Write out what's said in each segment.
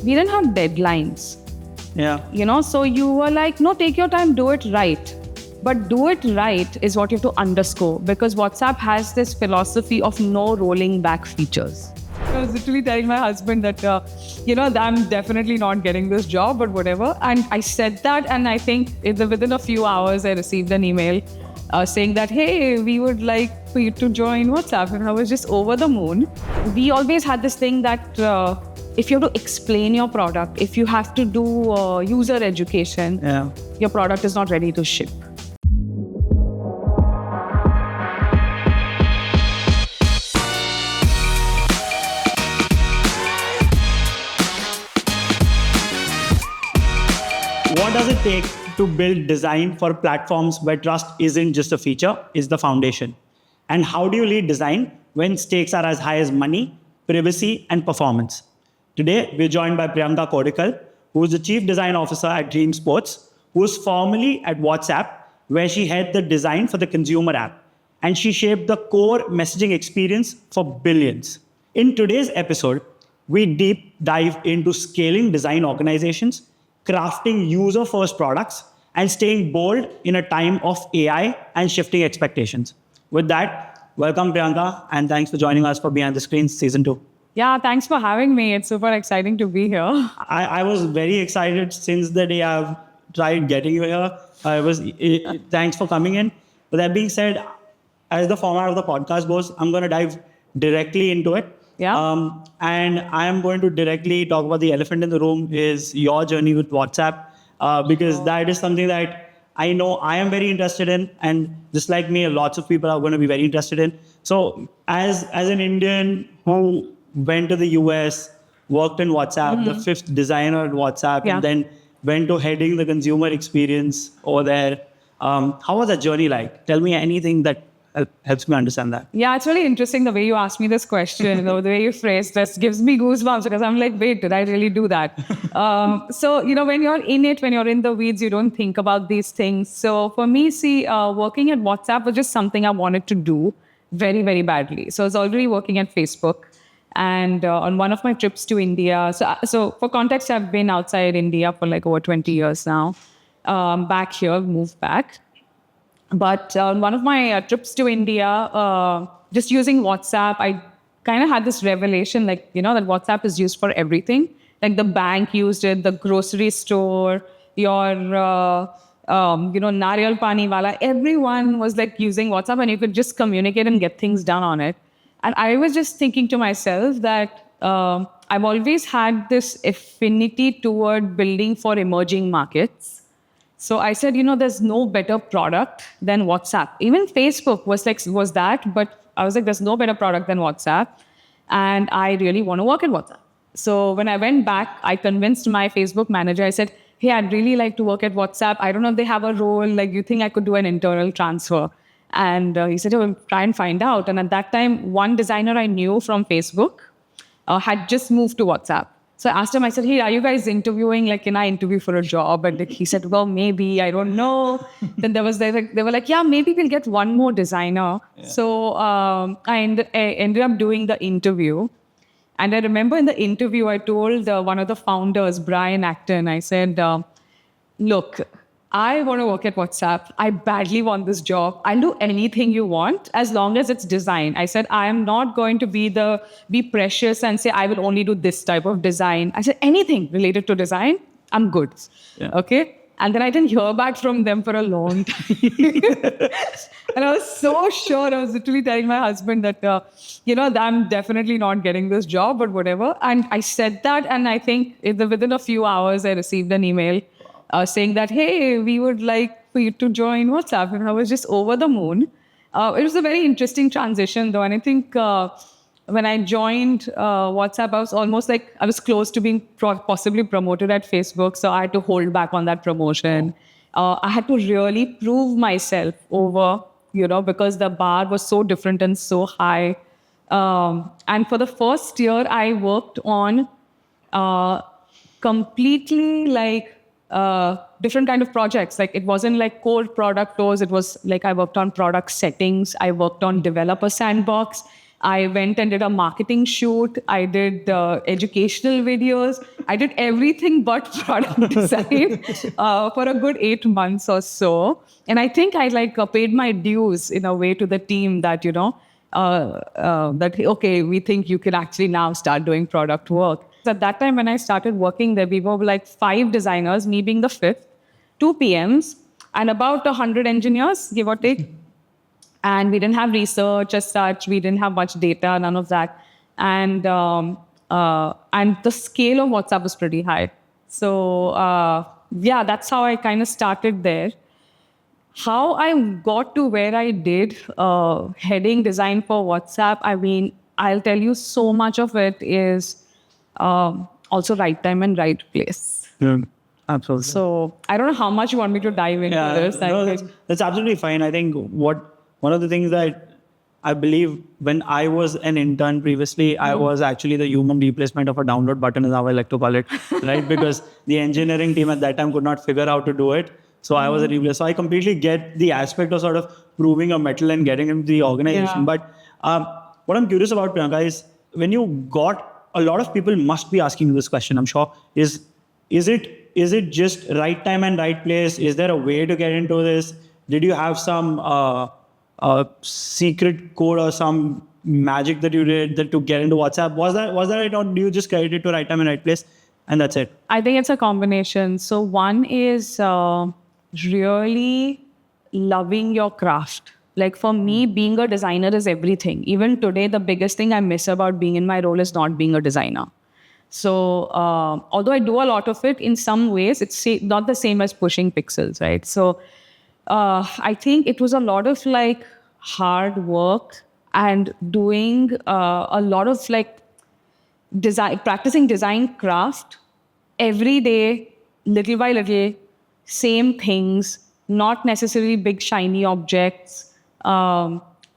we didn't have deadlines. Yeah. So you were like, no, take your time, do it right. But do it right is what you have to underscore, because WhatsApp has this philosophy of no rolling back features. I was literally telling my husband that, I'm definitely not getting this job, but whatever. And I said that, and I think within a few hours, I received an email saying that, hey, we would like for you to join WhatsApp. And I was just over the moon. We always had this thing that if you have to explain your product, if you have to do user education, your product is not ready to ship. What does it take to build design for platforms where trust isn't just a feature, it's the foundation? And how do you lead design when stakes are as high as money, privacy, and performance? Today, we're joined by Priyanka Kodikal, who is the Chief Design Officer at Dream Sports, who was formerly at WhatsApp, where she had the design for the consumer app. And she shaped the core messaging experience for billions. In today's episode, we deep dive into scaling design organizations, crafting user-first products, and staying bold in a time of AI and shifting expectations. With that, welcome Priyanka, and thanks for joining us for Behind the Screens Season 2. Yeah, thanks for having me. It's super exciting to be here. I was very excited since the day I've tried getting you here. Thanks for coming in. But that being said, as the format of the podcast goes, I'm going to dive directly into it. Yeah. And I am going to directly talk about the elephant in the room is your journey with WhatsApp, because that is something that I know I am very interested in, and just like me, lots of people are going to be very interested in. So as an Indian who went to the US, worked in WhatsApp, the fifth designer at WhatsApp, and then went to heading the consumer experience over there, how was that journey like? Tell me anything that helps me understand that. Yeah, it's really interesting the way you asked me this question, the way you phrased this gives me goosebumps, because I'm like, wait, did I really do that? So, when you're in it, when you're in the weeds, you don't think about these things. So for me, working at WhatsApp was just something I wanted to do very, very badly. So I was already working at Facebook. And on one of my trips to India, so for context, I've been outside India for like over 20 years now. Back here, moved back. But on one of my trips to India, just using WhatsApp, I kind of had this revelation, that WhatsApp is used for everything. Like the bank used it, the grocery store, your, Nariyal Pani Wala, everyone was like using WhatsApp, and you could just communicate and get things done on it. And I was just thinking to myself that I've always had this affinity toward building for emerging markets. So I said, there's no better product than WhatsApp. Even Facebook was that, but I was like, there's no better product than WhatsApp. And I really want to work at WhatsApp. So when I went back, I convinced my Facebook manager. I said, hey, I'd really like to work at WhatsApp. I don't know if they have a role. Like, you think I could do an internal transfer? And he said, oh, try and find out. And at that time, one designer I knew from Facebook had just moved to WhatsApp. So I asked him, I said, hey, are you guys interviewing? Like, can I interview for a job? And he said, well, maybe, I don't know. Then they were like, yeah, maybe we'll get one more designer. Yeah. So I ended up doing the interview. And I remember in the interview, I told one of the founders, Brian Acton, I said, look, I want to work at WhatsApp. I badly want this job. I'll do anything you want as long as it's design. I said, I am not going to be precious and say, I will only do this type of design. I said, anything related to design, I'm good. Yeah. Okay. And then I didn't hear back from them for a long time. And I was so sure. I was literally telling my husband that, I'm definitely not getting this job, but whatever. And I said that. And I think within a few hours, I received an email saying that, hey, we would like for you to join WhatsApp. And I was just over the moon. It was a very interesting transition, though. And I think when I joined WhatsApp, I was almost like, I was close to being possibly promoted at Facebook. So I had to hold back on that promotion. I had to really prove myself over, because the bar was so different and so high. And for the first year, I worked on completely different kind of projects. Like, it wasn't like core product flows. It was like I worked on product settings. I worked on developer sandbox. I went and did a marketing shoot. I did educational videos. I did everything but product design for a good 8 months or so. And I think I paid my dues in a way to the team that, that, okay, we think you can actually now start doing product work. At that time, when I started working there, we were like 5 designers, me being the 5th, 2 PMs, and about 100 engineers, give or take. And we didn't have research as such. We didn't have much data, none of that. And the scale of WhatsApp was pretty high. So yeah, that's how I kind of started there. How I got to where I did, heading design for WhatsApp, I mean, I'll tell you, so much of it is also right time and right place. Yeah, absolutely. So I don't know how much you want me to dive into this. No, that's absolutely fine. I think one of the things that I believe when I was an intern previously, I was actually the human replacement of a download button, is how I like to call it, right? Because the engineering team at that time could not figure out to do it. So I was a replace. So I completely get the aspect of sort of proving a metal and getting into the organization. Yeah. But what I'm curious about, Priyanka, is when you got, a lot of people must be asking you this question, I'm sure, is it just right time and right place? Is there a way to get into this? Did you have some secret code or some magic that you did to get into WhatsApp? Was that it, or do you just get it to right time and right place, and that's it? I think it's a combination. So one is really loving your craft. Like for me, being a designer is everything. Even today, the biggest thing I miss about being in my role is not being a designer. So although I do a lot of it, in some ways, it's not the same as pushing pixels, right? So I think it was a lot of like hard work and doing a lot of like practicing design craft every day, little by little, same things, not necessarily big shiny objects.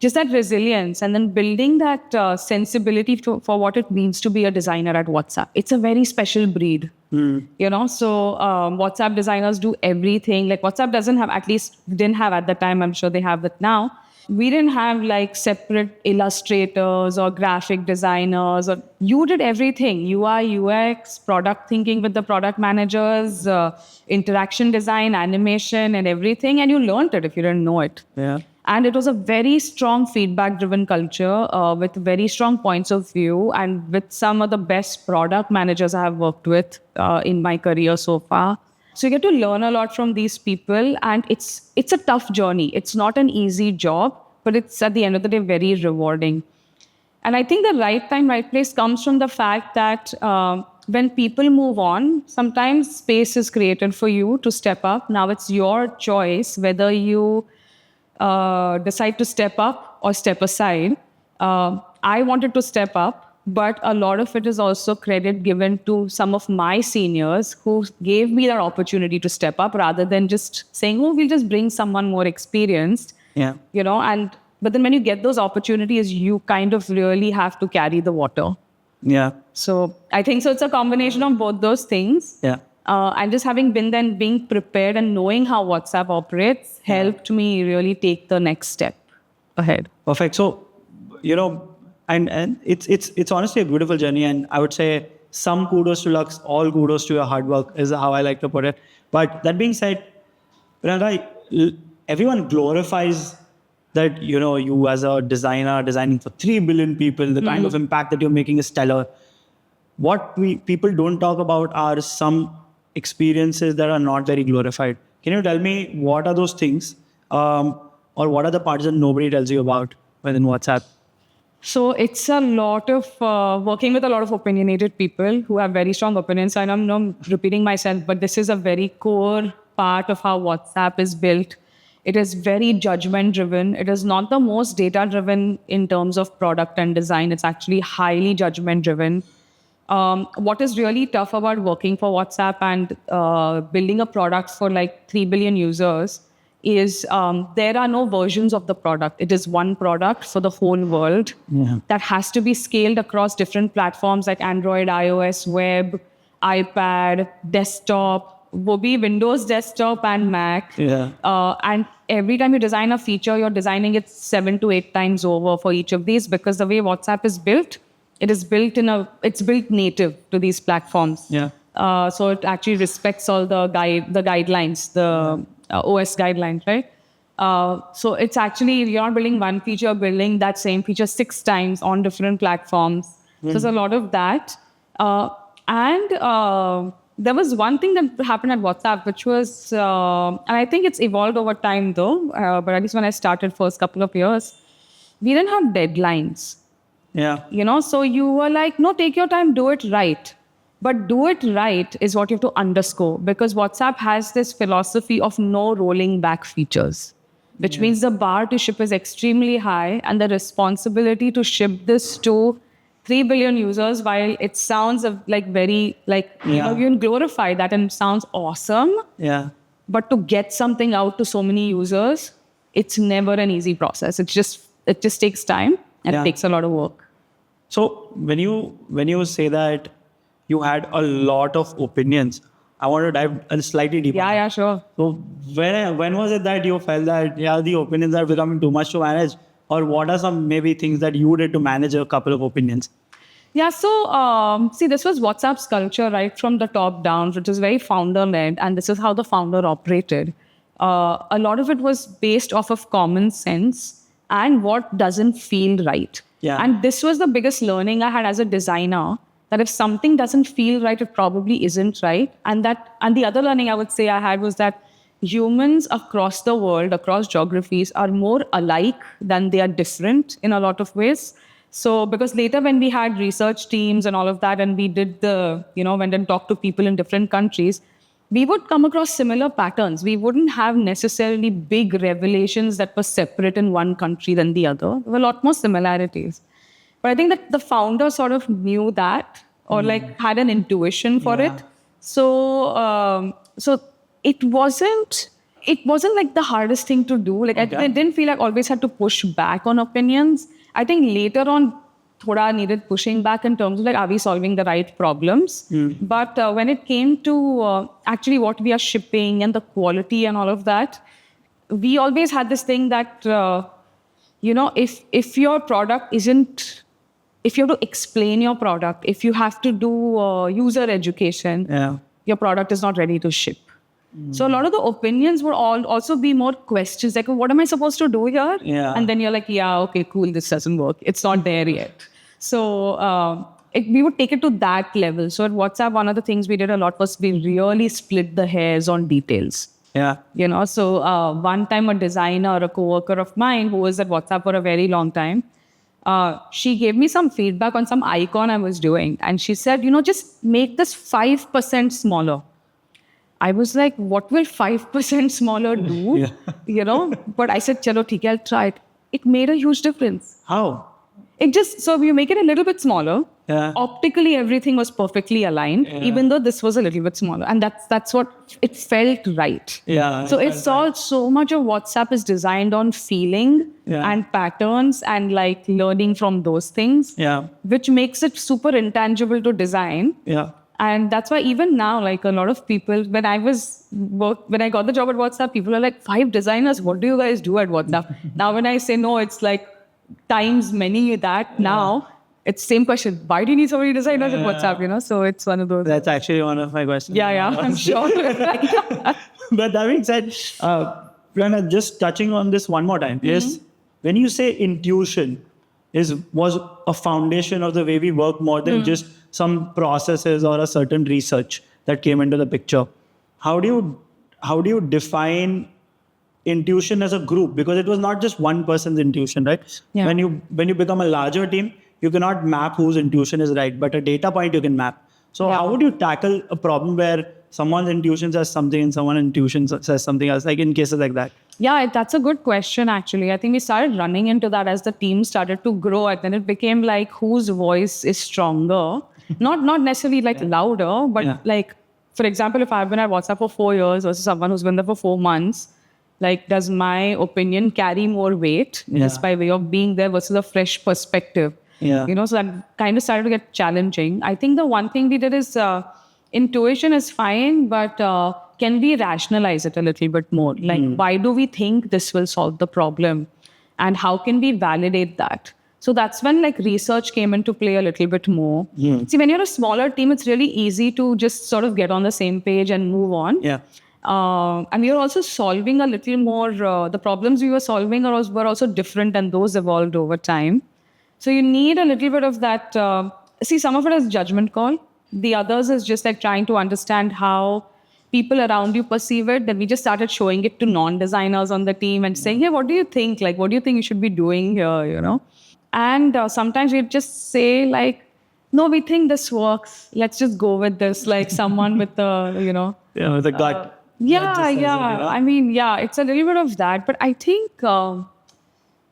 Just that resilience, and then building that sensibility for what it means to be a designer at WhatsApp. It's a very special breed, So WhatsApp designers do everything. Like WhatsApp doesn't have, at least didn't have at the time. I'm sure they have it now. We didn't have like separate illustrators or graphic designers. Or you did everything: UI, UX, product thinking with the product managers, interaction design, animation, and everything. And you learned it if you didn't know it. Yeah. And it was a very strong feedback-driven culture with very strong points of view, and with some of the best product managers I have worked with in my career so far. So you get to learn a lot from these people, and it's a tough journey. It's not an easy job, but it's at the end of the day very rewarding. And I think the right time, right place comes from the fact that when people move on, sometimes space is created for you to step up. Now it's your choice whether you decide to step up or step aside. I wanted to step up, but a lot of it is also credit given to some of my seniors who gave me that opportunity to step up rather than just saying, oh, we'll just bring someone more experienced. Yeah. But then when you get those opportunities, you kind of really have to carry the water. Yeah. So I think so. It's a combination of both those things. Yeah. And just having been there and being prepared and knowing how WhatsApp operates helped me really take the next step ahead. Perfect. So, and it's honestly a beautiful journey. And I would say some kudos to Lux, all kudos to your hard work is how I like to put it. But that being said, Priyanka, everyone glorifies that, you as a designer designing for 3 billion people, the kind of impact that you're making is stellar. What people don't talk about are some experiences that are not very glorified. Can you tell me what are those things, or what are the parts that nobody tells you about within WhatsApp? So it's a lot of working with a lot of opinionated people who have very strong opinions. And I'm not repeating myself, but this is a very core part of how WhatsApp is built. It is very judgment driven. It is not the most data driven in terms of product and design. It's actually highly judgment driven. What is really tough about working for WhatsApp and building a product for like 3 billion users is there are no versions of the product. It is one product for the whole world that has to be scaled across different platforms like Android, iOS, web, iPad, desktop, will be Windows desktop and Mac. Yeah. And every time you design a feature, you're designing it 7 to 8 times over for each of these, because the way WhatsApp is built, it's built native to these platforms. Yeah. So it actually respects all the guidelines, the OS guidelines, right? So it's actually, you're not building one feature, you're building that same feature 6 times on different platforms. So there's a lot of that. And there was one thing that happened at WhatsApp, which was, and I think it's evolved over time though, but at least when I started first couple of years, we didn't have deadlines. Yeah. So you were like, no, take your time, do it right. But do it right is what you have to underscore, because WhatsApp has this philosophy of no rolling back features, which means the bar to ship is extremely high, and the responsibility to ship this to 3 billion users, while it sounds like very, like, you can glorify that and it sounds awesome. Yeah. But to get something out to so many users, it's never an easy process. It just takes time and it takes a lot of work. So when you say that you had a lot of opinions, I want to dive a slightly deeper. Yeah, sure. So when was it that you felt that the opinions are becoming too much to manage, or what are some maybe things that you did to manage a couple of opinions? Yeah, so see, this was WhatsApp's culture right from the top down, which is very founder-led, and this is how the founder operated. A lot of it was based off of common sense and what doesn't feel right. Yeah. And this was the biggest learning I had as a designer, that if something doesn't feel right, it probably isn't right. And the other learning I would say I had was that humans across the world, across geographies, are more alike than they are different in a lot of ways. So because later when we had research teams and all of that, and we did went and talked to people in different countries, we would come across similar patterns. We wouldn't have necessarily big revelations that were separate in one country than the other. There were a lot more similarities. But I think that the founder sort of knew that, or like had an intuition for it. So it wasn't like the hardest thing to do. Like I didn't feel like I always had to push back on opinions. I think later on, thoda needed pushing back in terms of like, are we solving the right problems? But when it came to actually what we are shipping and the quality and all of that, we always had this thing that, if your product isn't, if you have to explain your product, if you have to do user education, your product is not ready to ship. So a lot of the opinions would also be more questions like, what am I supposed to do here? And then you're like, okay, cool, this doesn't work. It's not there yet. So we would take it to that level. So at WhatsApp, one of the things we did a lot was we really split the hairs on details. So one time a designer, a coworker of mine who was at WhatsApp for a very long time, she gave me some feedback on some icon I was doing. And she said, just make this 5% smaller. I was like, what will 5% smaller do? But I said, chalo, theek hai, I'll try it. It made a huge difference. How? So you make it a little bit smaller. Optically, everything was perfectly aligned, even though this was a little bit smaller. And that's what it felt right. So it's all so much of WhatsApp is designed on feeling and patterns and like learning from those things, which makes it super intangible to design. And that's why even now, like a lot of people, when I got the job at WhatsApp, people are like, 5 designers, what do you guys do at WhatsApp? Now when I say no, it's like times many that now. It's same question. Why do you need so many designers at WhatsApp? So it's one of those. That's actually one of my questions. I'm sure. But that being said, Prerna, just touching on this one more time, is when you say intuition was a foundation of the way we work more than just some processes or a certain research that came into the picture. How do you define intuition as a group? Because it was not just one person's intuition, right? When you become a larger team, you cannot map whose intuition is right, but a data point you can map. So how would you tackle a problem where someone's intuition says something and someone's intuition says something else, like in cases like that? Yeah, that's a good question, actually. I think we started running into that as the team started to grow. And then it became like whose voice is stronger. Not necessarily like louder, but like, for example, if I've been at WhatsApp for 4 years versus someone who's been there for 4 months, like, does my opinion carry more weight just by way of being there versus a fresh perspective? So that kind of started to get challenging. I think the one thing we did is intuition is fine, but can we rationalize it a little bit more? Like, why do we think this will solve the problem? And how can we validate that? So that's when like research came into play a little bit more. See, when you're a smaller team, it's really easy to just sort of get on the same page and move on. Yeah. And we were also solving a little more, the problems we were solving were also different, and those evolved over time. So you need a little bit of that. See, some of it is judgment call. The others is just like trying to understand how people around you perceive it. Then we just started showing it to non-designers on the team and saying, hey, what do you think? Like, what do you think you should be doing here, you know? And sometimes we'd just say like, no, we think this works. Let's just go with this. Like someone with the, you know. Yeah, with a gut. Yeah. I mean, yeah, it's a little bit of that. But I think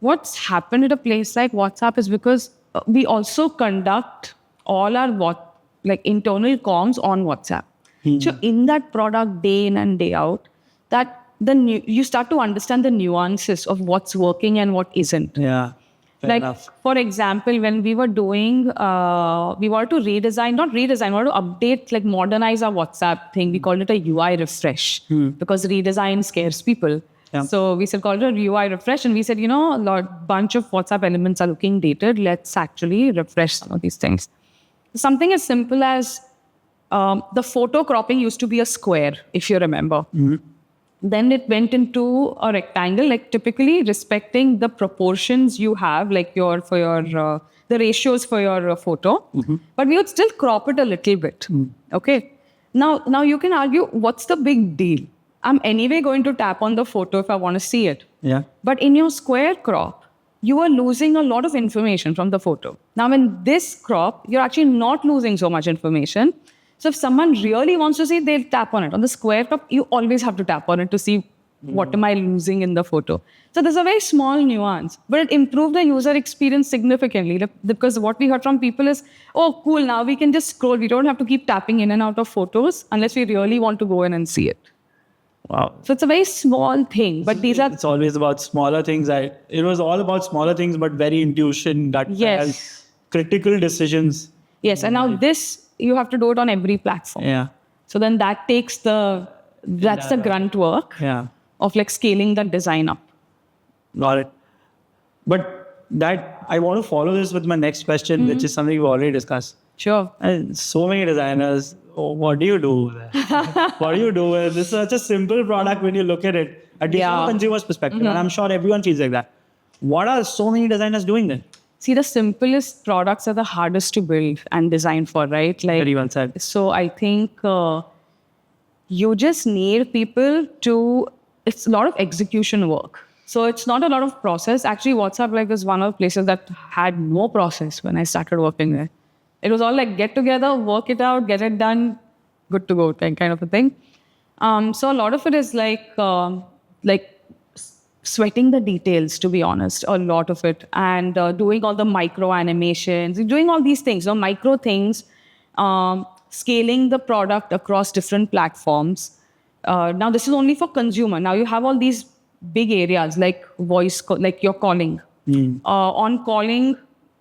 what's happened at a place like WhatsApp is because we also conduct all our internal comms on WhatsApp. So in that product, day in and day out, you start to understand the nuances of what's working and what isn't. Yeah. Fair enough. For example, when we were doing, we wanted to we wanted to update, like modernize our WhatsApp thing. We called it a UI refresh because redesign scares people. Yeah. So we called it a UI refresh, and we said, a bunch of WhatsApp elements are looking dated. Let's actually refresh some of these things. Something as simple as the photo cropping used to be a square, if you remember. Then it went into a rectangle, like typically respecting the proportions you have, like the ratios for your photo. But we would still crop it a little bit. Okay. Now you can argue, what's the big deal? I'm anyway going to tap on the photo if I want to see it. Yeah. But in your square crop, you are losing a lot of information from the photo. Now, in this crop, you're actually not losing so much information. So if someone really wants to see it, they'll tap on it. On the square crop, you always have to tap on it to see what am I losing in the photo. So there's a very small nuance, but it improved the user experience significantly, because what we heard from people is, oh, cool, now we can just scroll. We don't have to keep tapping in and out of photos unless we really want to go in and see it. Wow. So it's a very small thing, but It's always about smaller things. It was all about smaller things, but very intuition, gut, Yes. critical decisions. Yes, and now this, you have to do it on every platform. Yeah. So then that takes that's the grunt work of like scaling the design up. Got it. But I want to follow this with my next question, which is something we've already discussed. Sure. And so many designers, what do you do with it? What do you do with it? This is such a simple product when you look at it, at least from a consumer's perspective. And I'm sure everyone feels like that. What are so many designers doing then? See, the simplest products are the hardest to build and design for, right? Like, Very well said. So I think you just need people it's a lot of execution work. So it's not a lot of process. Actually, WhatsApp is one of the places that had no process when I started working there. It was all like get together, work it out, get it done, good to go, kind of a thing. So a lot of it is like sweating the details, to be honest, a lot of it, and doing all the micro animations, doing all these things, micro things, scaling the product across different platforms. Now, this is only for consumer. Now, you have all these big areas like voice, like your calling. On calling,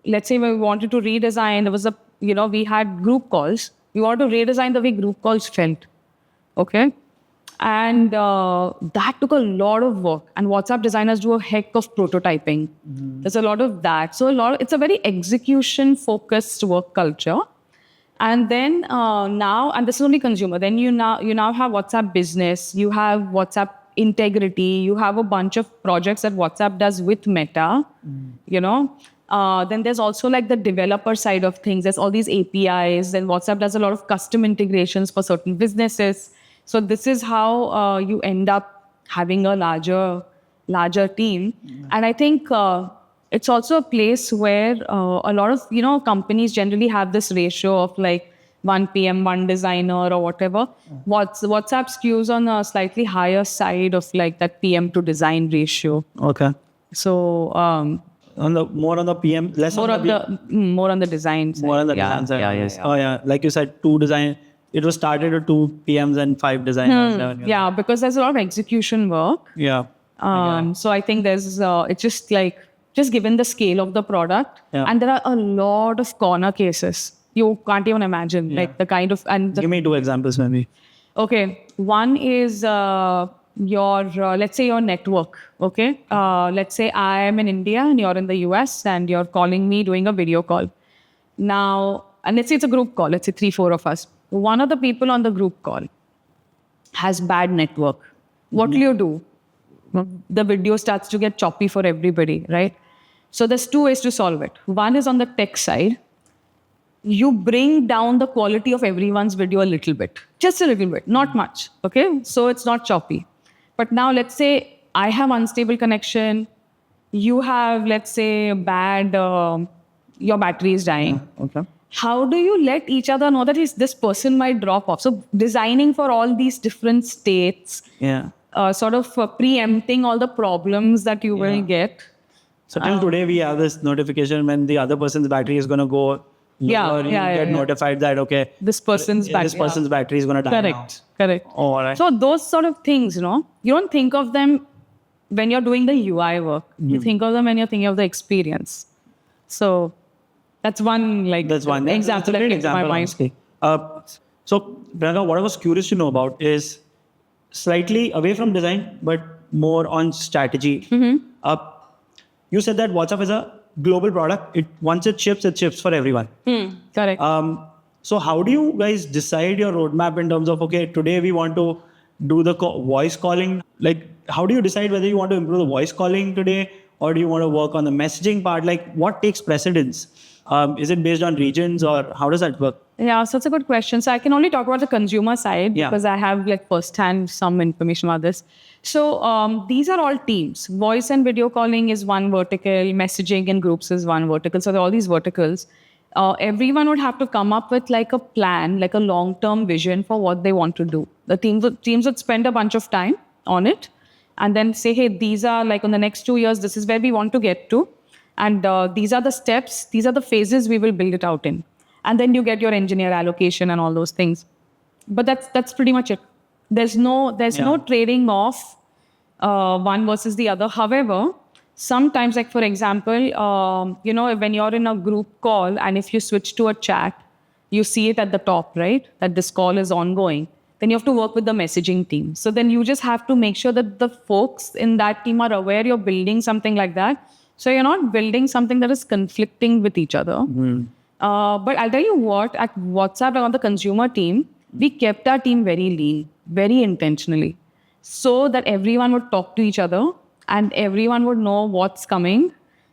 let's say we wanted to redesign, there was we had group calls. We wanted to redesign the way group calls felt. Okay. And that took a lot of work. And WhatsApp designers do a heck of prototyping. There's a lot of that. So it's a very execution-focused work culture. And then now, and this is only consumer, then you now have WhatsApp Business, you have WhatsApp Integrity, you have a bunch of projects that WhatsApp does with Meta, Then there's also like the developer side of things. There's all these APIs. Then WhatsApp does a lot of custom integrations for certain businesses. So this is how you end up having a larger team. And I think it's also a place where a lot of companies generally have this ratio of like 1 PM, 1 designer or whatever. WhatsApp skews on a slightly higher side of like that PM to design ratio. Okay. So more on the PM, less more on the more on the design side. more on the design side. Yeah. Oh yeah, like you said, 2 design. It was started with 2 PMs and 5 designers. Yeah, because there's a lot of execution work. Yeah. So I think there's it's just given the scale of the product, and there are a lot of corner cases. you can't even imagine like the kind of and the Give me 2 examples, maybe. Okay, one is your let's say your network. Okay, let's say I am in India and you're in the US and you're calling me doing a video call. Now, and let's say it's a group call. Let's say 3-4 of us. One of the people on the group call has bad network. What will you do? The video starts to get choppy for everybody, right? So there's 2 ways to solve it. One is on the tech side. You bring down the quality of everyone's video a little bit, just a little bit, not much. Okay, so it's not choppy. But now let's say I have unstable connection, you have, let's say, bad, your battery is dying. Okay. How do you let each other know that this person might drop off? So designing for all these different states, Yeah. sort of preempting all the problems that you will get. So till today, we have this notification when the other person's battery is going to go. Yeah, or you yeah, get yeah. notified that, okay, This person's battery. this person's battery is going to die Correct, correct. now. Oh, all right. So those sort of things, you know, you don't think of them when you're doing the UI work. You think of them when you're thinking of the experience. So that's one That's one. example That's a great that came to my example, mind. honestly. So, Priyanka, what I was curious to know about is slightly away from design, but more on strategy. You said that WhatsApp is a global product. Once it ships for everyone. Correct. So how do you guys decide your roadmap in terms of, okay, today we want to do the voice calling? Like, how do you decide whether you want to improve the voice calling today or do you want to work on the messaging part? Like, what takes precedence? Is it based on regions or how does that work? Yeah, so it's a good question. So I can only talk about the consumer side Yeah. because I have like firsthand some information about this. So these are all teams. Voice and video calling is one vertical. Messaging in groups is one vertical. So there are all these verticals. Everyone would have to come up with like a plan, like a long-term vision for what they want to do. The teams would spend a bunch of time on it and then say, hey, these are like on the next 2 years, this is where we want to get to. And these are the steps, these are the phases we will build it out in. And then you get your engineer allocation and all those things. But that's pretty much it. There's no trading off one versus the other. However, sometimes, like for example, when you're in a group call and if you switch to a chat, you see it at the top, right? That this call is ongoing. Then you have to work with the messaging team. So then you just have to make sure that the folks in that team are aware you're building something like that. So you're not building something that is conflicting with each other. But I'll tell you what, at WhatsApp, on the consumer team, we kept our team very lean, very intentionally, so that everyone would talk to each other and everyone would know what's coming.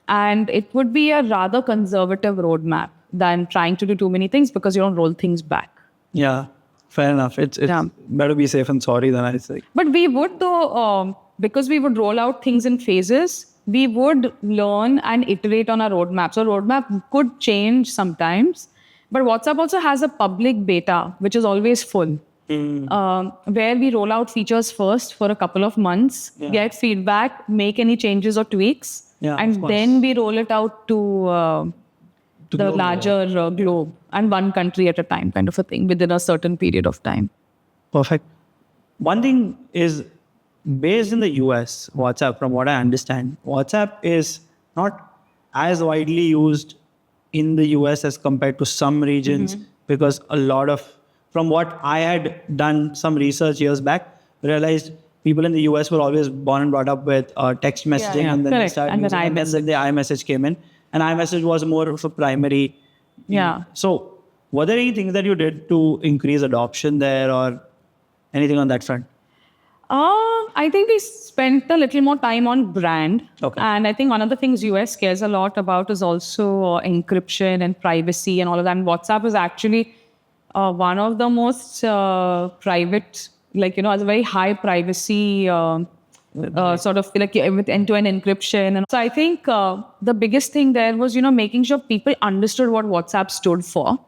And it would be a rather conservative roadmap than trying to do too many things because you don't roll things back. Yeah, fair enough. It's better be safe and sorry than I say. But we would, though, because we would roll out things in phases, we would learn and iterate on our roadmap. So roadmap could change sometimes. But WhatsApp also has a public beta, which is always full, where we roll out features first for a couple of months, get feedback, make any changes or tweaks, and then we roll it out to the larger globe and one country at a time, kind of a thing, within a certain period of time. Perfect. One thing is, based in the US, WhatsApp, from what I understand, WhatsApp is not as widely used in the US as compared to some regions because a lot of, from what I had done some research years back, realized people in the US were always born and brought up with text messaging and then they started using and then the iMessage came in and iMessage was more of a primary. Yeah. So were there any things that you did to increase adoption there or anything on that front? I think we spent a little more time on brand. Okay. And I think one of the things US cares a lot about is also encryption and privacy and all of that. And WhatsApp is actually one of the most private, has a very high privacy sort of like with end-to-end encryption. And so I think the biggest thing there was, making sure people understood what WhatsApp stood for.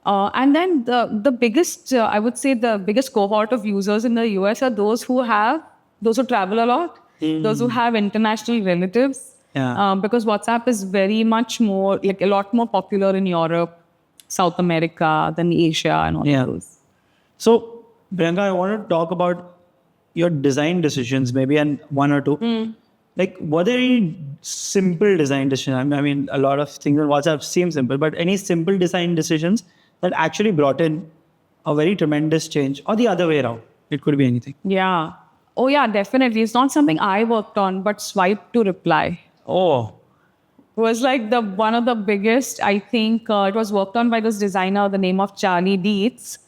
And then the biggest, I would say the biggest cohort of users in the US are those who travel a lot, those who have international relatives. Yeah. Because WhatsApp is very much more, like a lot more popular in Europe, South America than Asia and all of those. So, Priyanka, I want to talk about your design decisions, maybe, and one or two. like, were there any simple design decisions? I mean, a lot of things on WhatsApp seem simple, but any simple design decisions that actually brought in a very tremendous change, or the other way around? It could be anything. Yeah. Oh, yeah, definitely. It's not something I worked on, but swipe to reply Oh, was like the one of the biggest. I think it was worked on by this designer, the name of Charlie Dietz,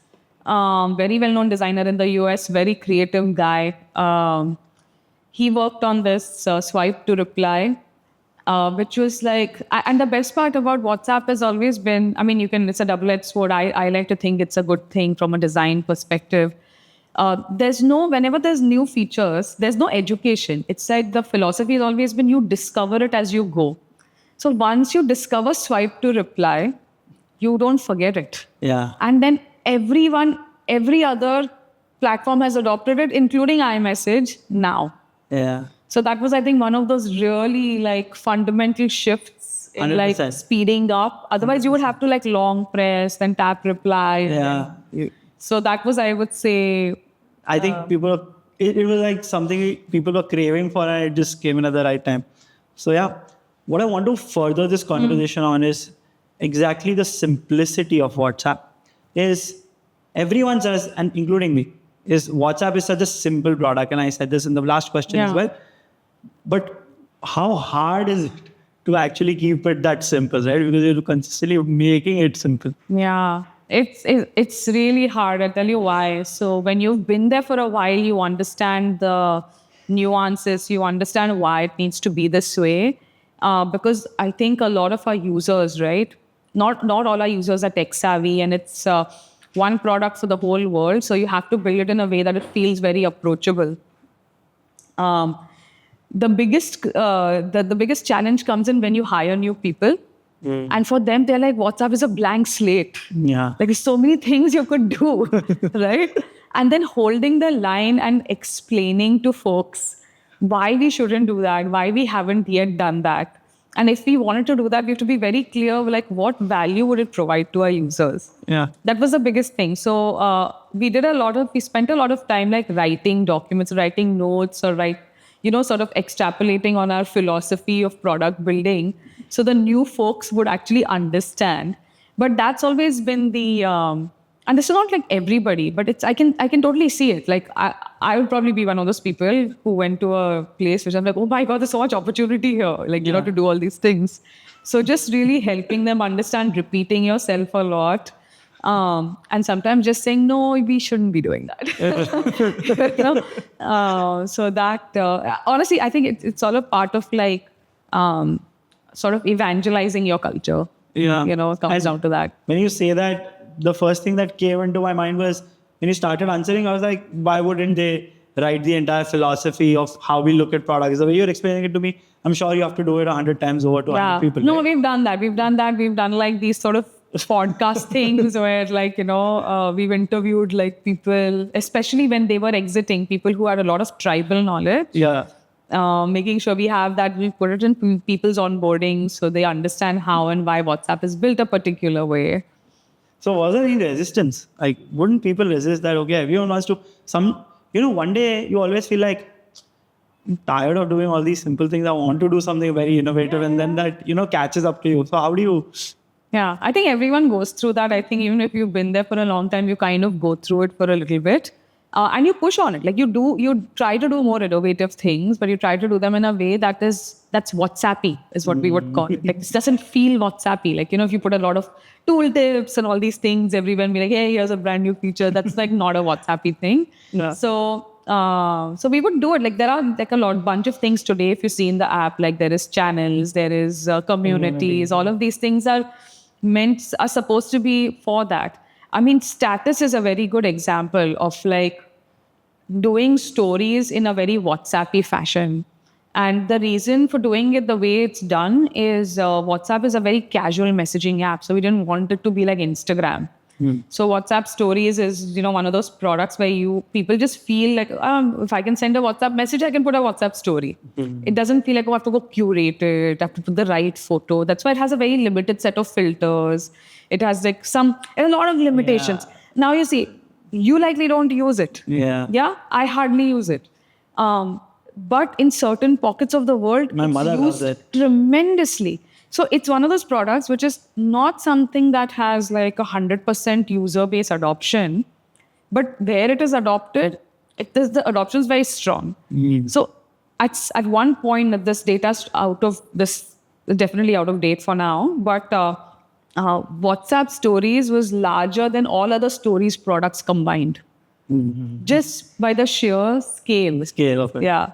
very well-known designer in the US, very creative guy. He worked on this swipe to reply, which was like, and the best part about WhatsApp has always been, I mean, it's a double-edged sword. I like to think it's a good thing from a design perspective. Whenever there's new features, there's no education. It's like the philosophy has always been you discover it as you go. So once you discover swipe to reply, you don't forget it. yeah. And then every other platform has adopted it, including iMessage now. Yeah. So that was, I think, one of those really like fundamental shifts in like 100%. speeding up. Otherwise, you would have to like long press, then tap reply. Yeah. So that was, I would say, I think it was like something people were craving for, and it just came in at the right time. So, yeah, what I want to further this conversation on is exactly the simplicity of WhatsApp. Is everyone says, and including me, is WhatsApp is such a simple product. And I said this in the last question as Yeah. well. But how hard is it to actually keep it that simple, right? Because you're consistently making it simple. yeah, it's really hard. I'll tell you why. So when you've been there for a while, you understand the nuances. You understand why it needs to be this way. Because I think a lot of our users, right? Not all our users are tech savvy, and it's one product for the whole world. So you have to build it in a way that it feels very approachable. The biggest challenge comes in when you hire new people. And for them, they're like, WhatsApp is a blank slate. Yeah. Like, there's so many things you could do, right? And then holding the line and explaining to folks why we shouldn't do that, why we haven't yet done that. And if we wanted to do that, we have to be very clear, like, what value would it provide to our users? Yeah. That was the biggest thing. So we spent a lot of time like writing documents, writing notes, or sort of extrapolating on our philosophy of product building. So the new folks would actually understand. But that's always been the, and this is not like everybody, but I can totally see it. Like I would probably be one of those people who went to a place which I'm like, oh my God, there's so much opportunity here, like, to do all these things. So just really helping them understand, repeating yourself a lot. And sometimes just saying, no, we shouldn't be doing that. So that, honestly, I think it's all a part of like, sort of evangelizing your culture. Yeah. It comes down to that. When you say that, the first thing that came into my mind was when you started answering, I was like, why wouldn't they write the entire philosophy of how we look at products? The way you're explaining it to me, I'm sure you have to do it 100 times over to 100 people. No, right? we've done that. We've done like these sort of podcast things where like, we've interviewed like people, especially when they were exiting, people who had a lot of tribal knowledge. Yeah. Making sure we have that, we put it in people's onboarding so they understand how and why WhatsApp is built a particular way. So was there any resistance? Like, wouldn't people resist that? Okay, everyone wants to one day you always feel like, I'm tired of doing all these simple things. I want to do something very innovative, and then that, catches up to you. So how do you? Yeah, I think everyone goes through that. I think even if you've been there for a long time, you kind of go through it for a little bit. And you push on it. Like you try to do more innovative things, but you try to do them in a way that's WhatsAppy, is what we would call it. Like, this doesn't feel WhatsAppy. Like, if you put a lot of tool tips and all these things, everyone be like, hey, here's a brand new feature. That's like not a WhatsAppy thing. Yeah. So we would do it. Like, there are like bunch of things today. If you see in the app, like there is channels, there is communities. All of these things are supposed to be for that. I mean, status is a very good example of like doing stories in a very WhatsAppy fashion. And the reason for doing it the way it's done is WhatsApp is a very casual messaging app. So we didn't want it to be like Instagram. So WhatsApp stories is, one of those products where people just feel like, if I can send a WhatsApp message, I can put a WhatsApp story. It doesn't feel like, I have to go curate it, I have to put the right photo. That's why it has a very limited set of filters. It has like a lot of limitations. Yeah. Now you see, you likely don't use it. Yeah. Yeah, I hardly use it. but in certain pockets of the world, My it's mother loves used it. tremendously. So it's one of those products which is not something that has like 100% user base adoption, but where it is adopted, the adoption is very strong. So at one point, this data's out of this, definitely out of date for now, but WhatsApp stories was larger than all other stories products combined, just by the sheer scale. Scale of it. Yeah.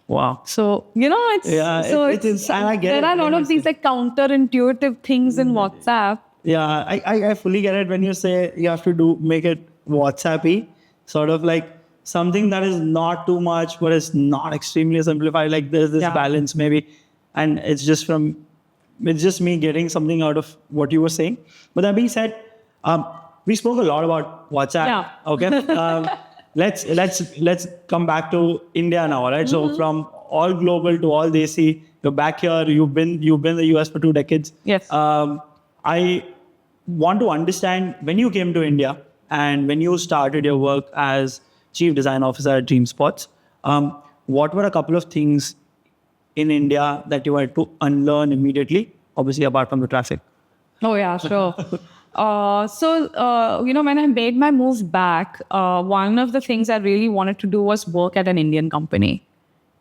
Wow. So, it's, Yeah, so it is, and I get there it are a lot when you of these like counterintuitive things in WhatsApp. Yeah, I fully get it when you say you have to make it WhatsAppy, sort of like something that is not too much, but it's not extremely simplified. Like there's this Yeah. balance maybe, and it's just me getting something out of what you were saying. But that being said, we spoke a lot about WhatsApp. Yeah. Okay. Let's come back to India now, right? Mm-hmm. So from all global to all desi, you're back here. You've been in the US for 2 decades. Yes. I want to understand when you came to India and when you started your work as Chief Design Officer at Dream Sports, what were a couple of things in India that you had to unlearn immediately, obviously apart from the traffic? Oh, yeah, sure. When I made my move back, one of the things I really wanted to do was work at an Indian company.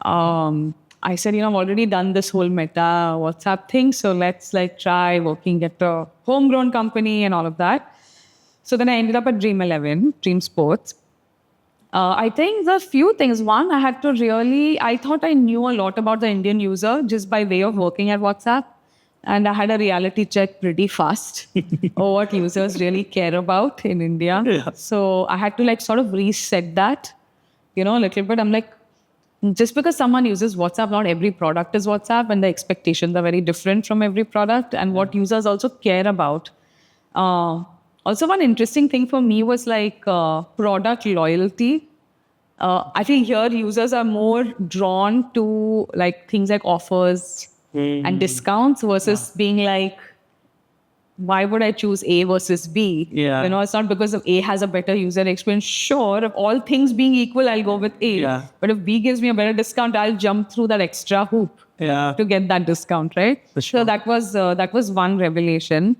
I said, I've already done this whole Meta WhatsApp thing, so let's like try working at a homegrown company and all of that. So then I ended up at Dream Sports. I think the few things. One, I thought I knew a lot about the Indian user just by way of working at WhatsApp. And I had a reality check pretty fast what users really care about in India. Yeah. So I had to like sort of reset that, a little bit. I'm like, just because someone uses WhatsApp, not every product is WhatsApp, and the expectations are very different from every product, and what users also care about. Also, one interesting thing for me was like product loyalty. I feel here users are more drawn to like things like offers and discounts versus being like, why would I choose A versus B? Yeah. It's not because of A has a better user experience. Sure, if all things being equal, I'll go with A. Yeah. But if B gives me a better discount, I'll jump through that extra hoop Yeah. to get that discount, right? For sure. So that was one revelation.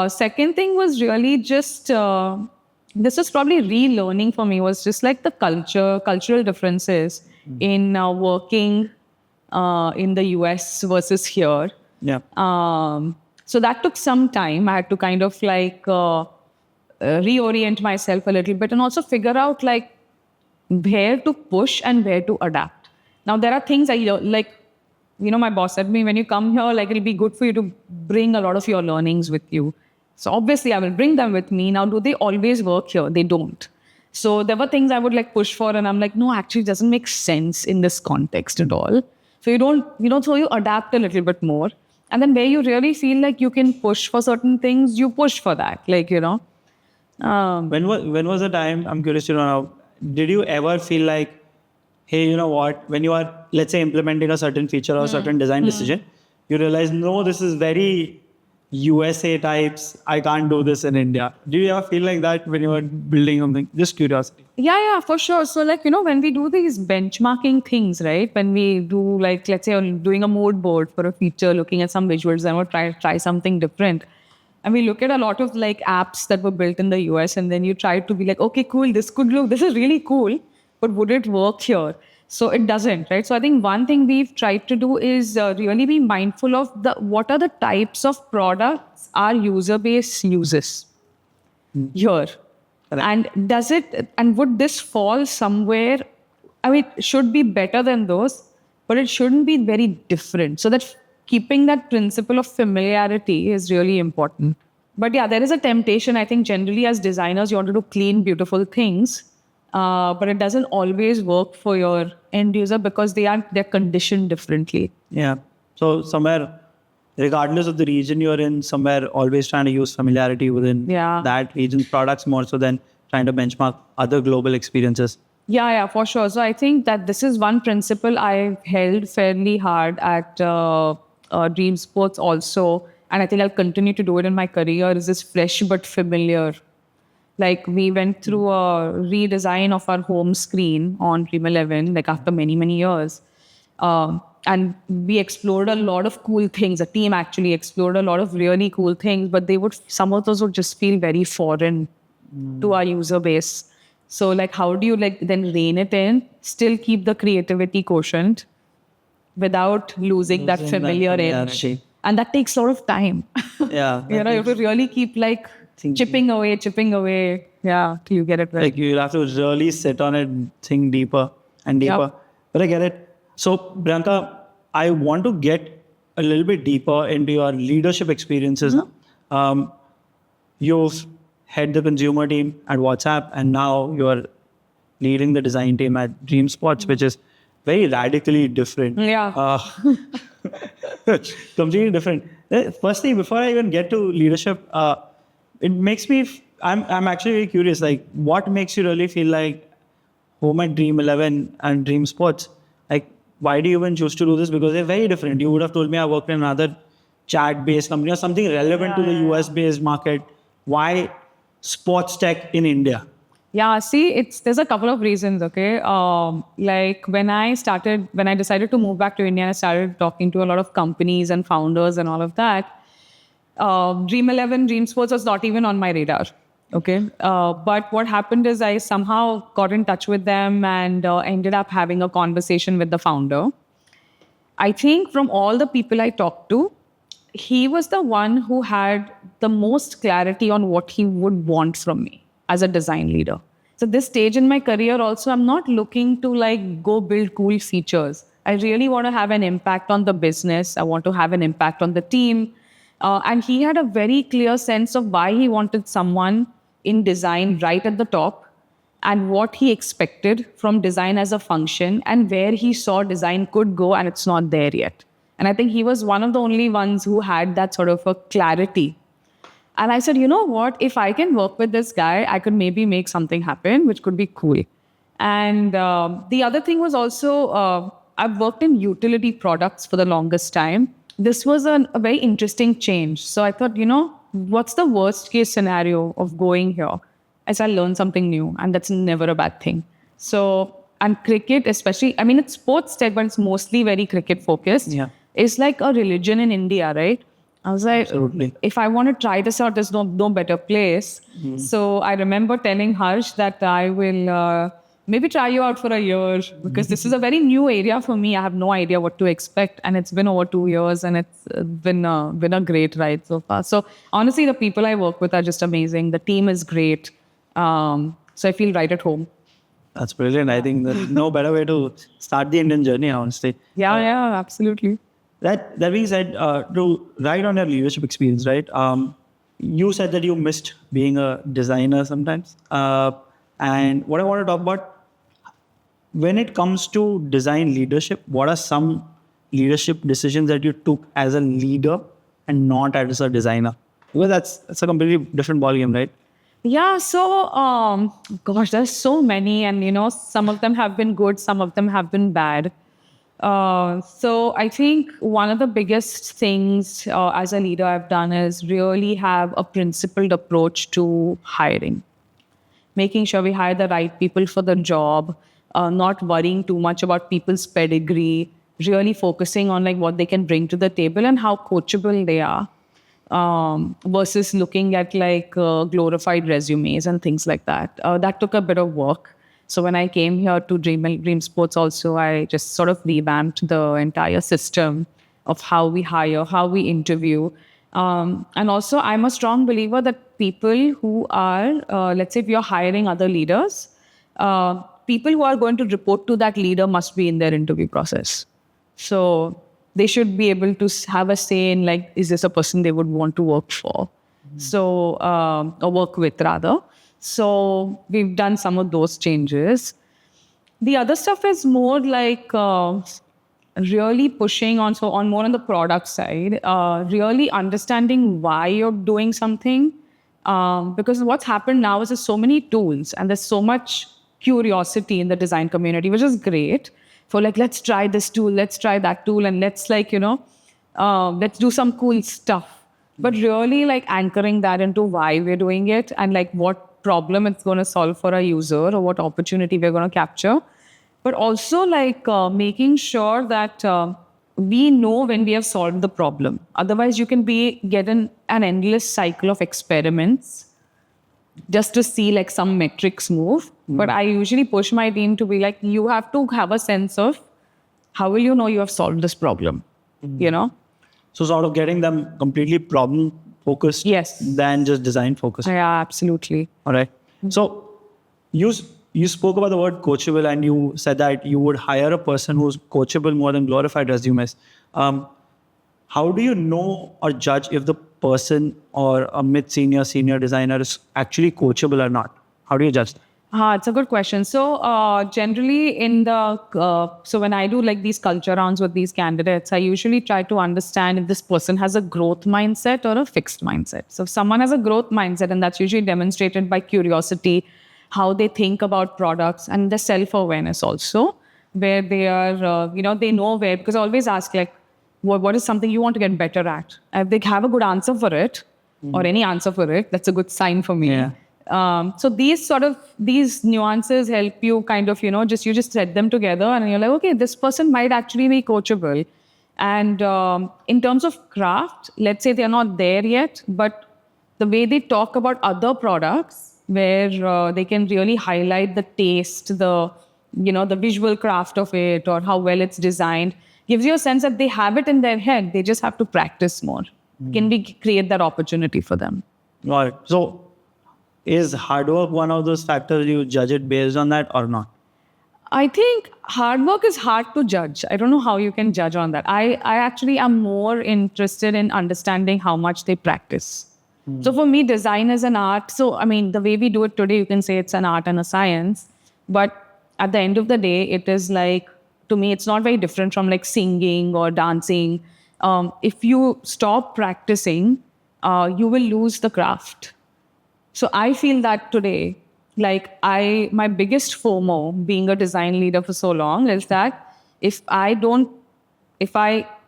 Second thing was really just this was probably relearning for me, was just like the cultural differences in working in the US versus here. Yeah. So that took some time. I had to kind of like reorient myself a little bit and also figure out like where to push and where to adapt. Now there are things my boss said to me, when you come here, like it'll be good for you to bring a lot of your learnings with you. So obviously I will bring them with me. Now, do they always work here? They don't. So there were things I would like push for, and I'm like, no, actually it doesn't make sense in this context at all. So so you adapt a little bit more. And then where you really feel like you can push for certain things, you push for that. When was the time, I'm curious to know now, did you ever feel like, hey, you know what, when you are, let's say, implementing a certain feature or a certain design decision, you realize, no, this is very USA types, I can't do this in India. Do you ever feel like that when you are building something? Just curiosity. Yeah, for sure. So when we do these benchmarking things, right? When we do like, let's say, doing a mood board for a feature, looking at some visuals and we'll try something different. And we look at a lot of like apps that were built in the US, and then you try to be like, okay, cool, this is really cool, but would it work here? So it doesn't, right? So I think one thing we've tried to do is really be mindful of what are the types of products our user base uses here. Correct. And would this fall somewhere? I mean, it should be better than those, but it shouldn't be very different. So that keeping that principle of familiarity is really important. But yeah, there is a temptation. I think generally as designers, you want to do clean, beautiful things. But it doesn't always work for your end user because they're conditioned differently. Yeah. So somewhere, regardless of the region you're in, somewhere always trying to use familiarity within that region's products more so than trying to benchmark other global experiences. Yeah, for sure. So I think that this is one principle I've held fairly hard at Dream Sports also. And I think I'll continue to do it in my career, is this fresh but familiar. Like we went through a redesign of our home screen on Dream 11, like after many, many years. And we explored a lot of cool things. The team actually explored a lot of really cool things, but some of those would just feel very foreign to our user base. So like, how do you like then rein it in, still keep the creativity quotient without losing that Losing that familiar edge? familiarity. And that takes a lot of time. Yeah. You know, you have to really keep like chipping away. Yeah, till you get it right. Like you'll have to really sit on it, think deeper and deeper. Yep. But I get it. So Priyanka, I want to get a little bit deeper into your leadership experiences. You've head the consumer team at WhatsApp, and now you're leading the design team at Dream Spots, which is very radically different. Yeah. Completely different. Firstly, before I even get to leadership, it makes me. I'm actually very curious. Like, what makes you really feel like home at Dream 11 and Dream Sports? Like, why do you even choose to do this? Because they're very different. You would have told me I worked in another chat-based company or something relevant to the US-based market. Why sports tech in India? Yeah, see, there's a couple of reasons, okay? Like when I decided to move back to India, I started talking to a lot of companies and founders and all of that. Dream 11, Dream Sports was not even on my radar, okay? But what happened is I somehow got in touch with them and ended up having a conversation with the founder. I think from all the people I talked to, he was the one who had the most clarity on what he would want from me as a design leader. So this stage in my career also, I'm not looking to like go build cool features. I really want to have an impact on the business. I want to have an impact on the team. And he had a very clear sense of why he wanted someone in design right at the top and what he expected from design as a function and where he saw design could go and it's not there yet. And I think he was one of the only ones who had that sort of a clarity. And I said, you know what? If I can work with this guy, I could maybe make something happen, which could be cool. And the other thing was also, I've worked in utility products for the longest time. This was a very interesting change. So I thought, what's the worst case scenario of going here? As I learn something new, and that's never a bad thing. So, and cricket, especially, I mean, it's sports tech, but it's mostly very cricket focused. Yeah. It's like a religion in India, right? I was like, Absolutely. if I want to try this out, there's no better place. So I remember telling Harsh that I will maybe try you out for a year because this is a very new area for me. I have no idea what to expect. And it's been over 2 years and it's been a great ride so far. So honestly, the people I work with are just amazing. The team is great. So I feel right at home. That's brilliant. I think there's no better way to start the Indian journey, honestly. Yeah, absolutely. That being said, to write on your leadership experience, right? You said that you missed being a designer sometimes. And what I want to talk about, when it comes to design leadership, what are some leadership decisions that you took as a leader and not as a designer? Because that's a completely different ballgame, right? Yeah, so gosh, there's so many, and some of them have been good, some of them have been bad. So I think one of the biggest things as a leader I've done is really have a principled approach to hiring, making sure we hire the right people for the job, not worrying too much about people's pedigree, really focusing on like what they can bring to the table and how coachable they are, versus looking at like glorified resumes and things like that. That took a bit of work. So when I came here to Dream Sports also, I just sort of revamped the entire system of how we hire, how we interview. And also, I'm a strong believer that people who are, let's say if you're hiring other leaders, people who are going to report to that leader must be in their interview process. So they should be able to have a say in like, is this a person they would want to work for? So, or work with rather. So we've done some of those changes. The other stuff is more like really pushing on more on the product side, really understanding why you're doing something. Because what's happened now is there's so many tools and there's so much curiosity in the design community, which is great. For like, let's try this tool, let's try that tool, and let's like, let's do some cool stuff. But really like anchoring that into why we're doing it and like what problem it's going to solve for a user or what opportunity we're going to capture, but also like making sure that we know when we have solved the problem. Otherwise, you can get in an endless cycle of experiments just to see like some metrics move. But I usually push my team to be like, you have to have a sense of how will you know you have solved this problem, you know? So sort of getting them completely problem focused Yes. than just design focused. Yeah, absolutely. All right. So you spoke about the word coachable, and you said that you would hire a person who's coachable more than glorified resumes. How do you know or judge if the person or a senior designer is actually coachable or not? How do you judge that? It's a good question. So generally so when I do like these culture rounds with these candidates, I usually try to understand if this person has a growth mindset or a fixed mindset. So if someone has a growth mindset, and that's usually demonstrated by curiosity, how they think about products, and the self-awareness also, where they are, they know where, because I always ask like, what is something you want to get better at? If they have a good answer for it, or any answer for it, that's a good sign for me. Yeah. So these nuances help you kind of, you just thread them together and you're like, okay, this person might actually be coachable. And in terms of craft, let's say they're not there yet, but the way they talk about other products where they can really highlight the taste, the visual craft of it or how well it's designed, gives you a sense that they have it in their head. They just have to practice more. Can we create that opportunity for them? Got it. So is hard work one of those factors you judge it based on that or not? I think hard work is hard to judge. I don't know how you can judge on that. I actually am more interested in understanding how much they practice. So for me, design is an art. So, I mean, the way we do it today, you can say it's an art and a science. But at the end of the day, it is like, to me, it's not very different from like singing or dancing. If you stop practicing, you will lose the craft. So I feel that today, like my biggest FOMO being a design leader for so long is that if I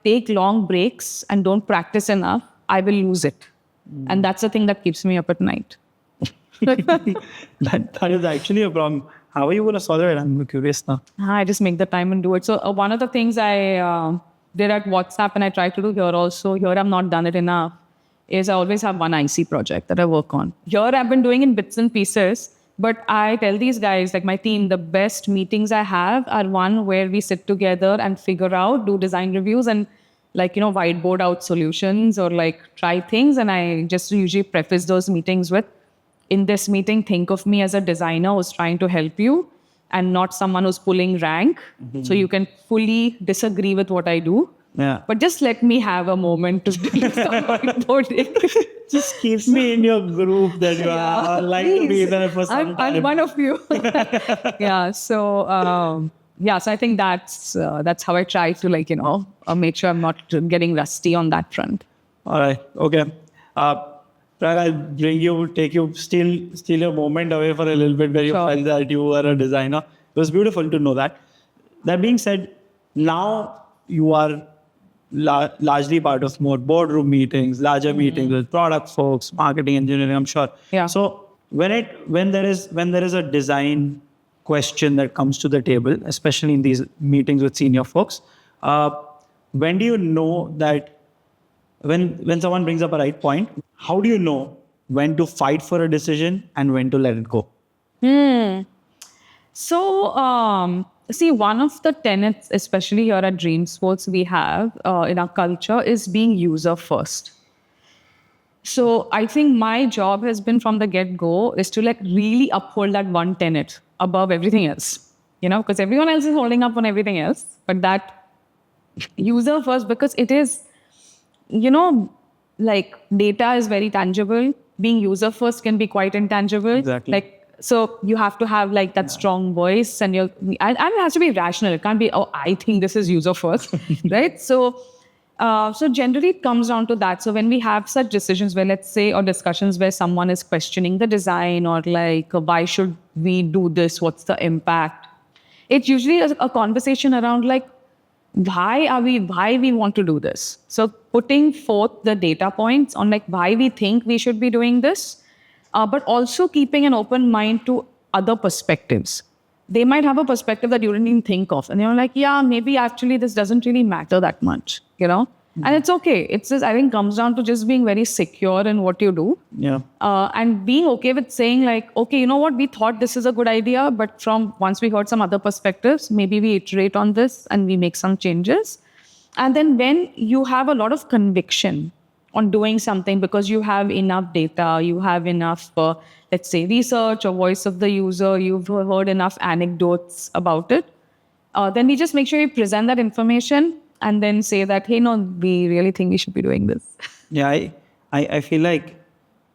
take long breaks and don't practice enough, I will lose it. And that's the thing that keeps me up at night. That is actually a problem. How are you going to solve it? I'm curious now. I just make the time and do it. So one of the things I did at WhatsApp and I try to do here also, here I've not done it enough, is I always have one IC project that I work on. Here I've been doing in bits and pieces, but I tell these guys, like my team, the best meetings I have are one where we sit together and figure out, do design reviews and whiteboard out solutions or like try things. And I just usually preface those meetings with, in this meeting, think of me as a designer who's trying to help you and not someone who's pulling rank. So you can fully disagree with what I do. Yeah. But just let me have a moment to do some whiteboarding. Just keeps me in your group that you are like to be there for some time. I'm one of you. Yeah. So so I think that's how I try to make sure I'm not getting rusty on that front. All right. Okay. Prag, I'll take you, steal your moment away for a little bit where you Sure. felt that you were a designer. It was beautiful to know that. That being said, now you are largely part of more boardroom meetings, larger meetings with product folks, marketing, engineering, I'm sure. Yeah. So when there is a design question that comes to the table, especially in these meetings with senior folks, when do you know that when someone brings up a right point, how do you know when to fight for a decision and when to let it go? So, see, one of the tenets, especially here at Dream Sports, we have in our culture is being user first. So I think my job has been from the get-go is to really uphold that one tenet above everything else, because everyone else is holding up on everything else, but that user first, because it is, data is very tangible. Being user first can be quite intangible. Exactly. So you have to have that strong voice and it has to be rational. It can't be, oh, I think this is user first, right? So generally it comes down to that. So when we have such decisions where, let's say, or discussions where someone is questioning the design or why should we do this? What's the impact? It's usually a conversation around why we want to do this. So putting forth the data points on why we think we should be doing this. but also keeping an open mind to other perspectives. They might have a perspective that you didn't even think of. And you're like, yeah, maybe actually this doesn't really matter that much, And it's okay. It's just, I think, comes down to just being very secure in what you do. Yeah. And being okay with saying like, okay, you know what, we thought this is a good idea, but from once we heard some other perspectives, maybe we iterate on this and we make some changes. And then when you have a lot of conviction on doing something because you have enough data, you have enough, let's say, research or voice of the user, you've heard enough anecdotes about it, then we just make sure you present that information and then say that, hey, no, we really think we should be doing this. Yeah, I feel like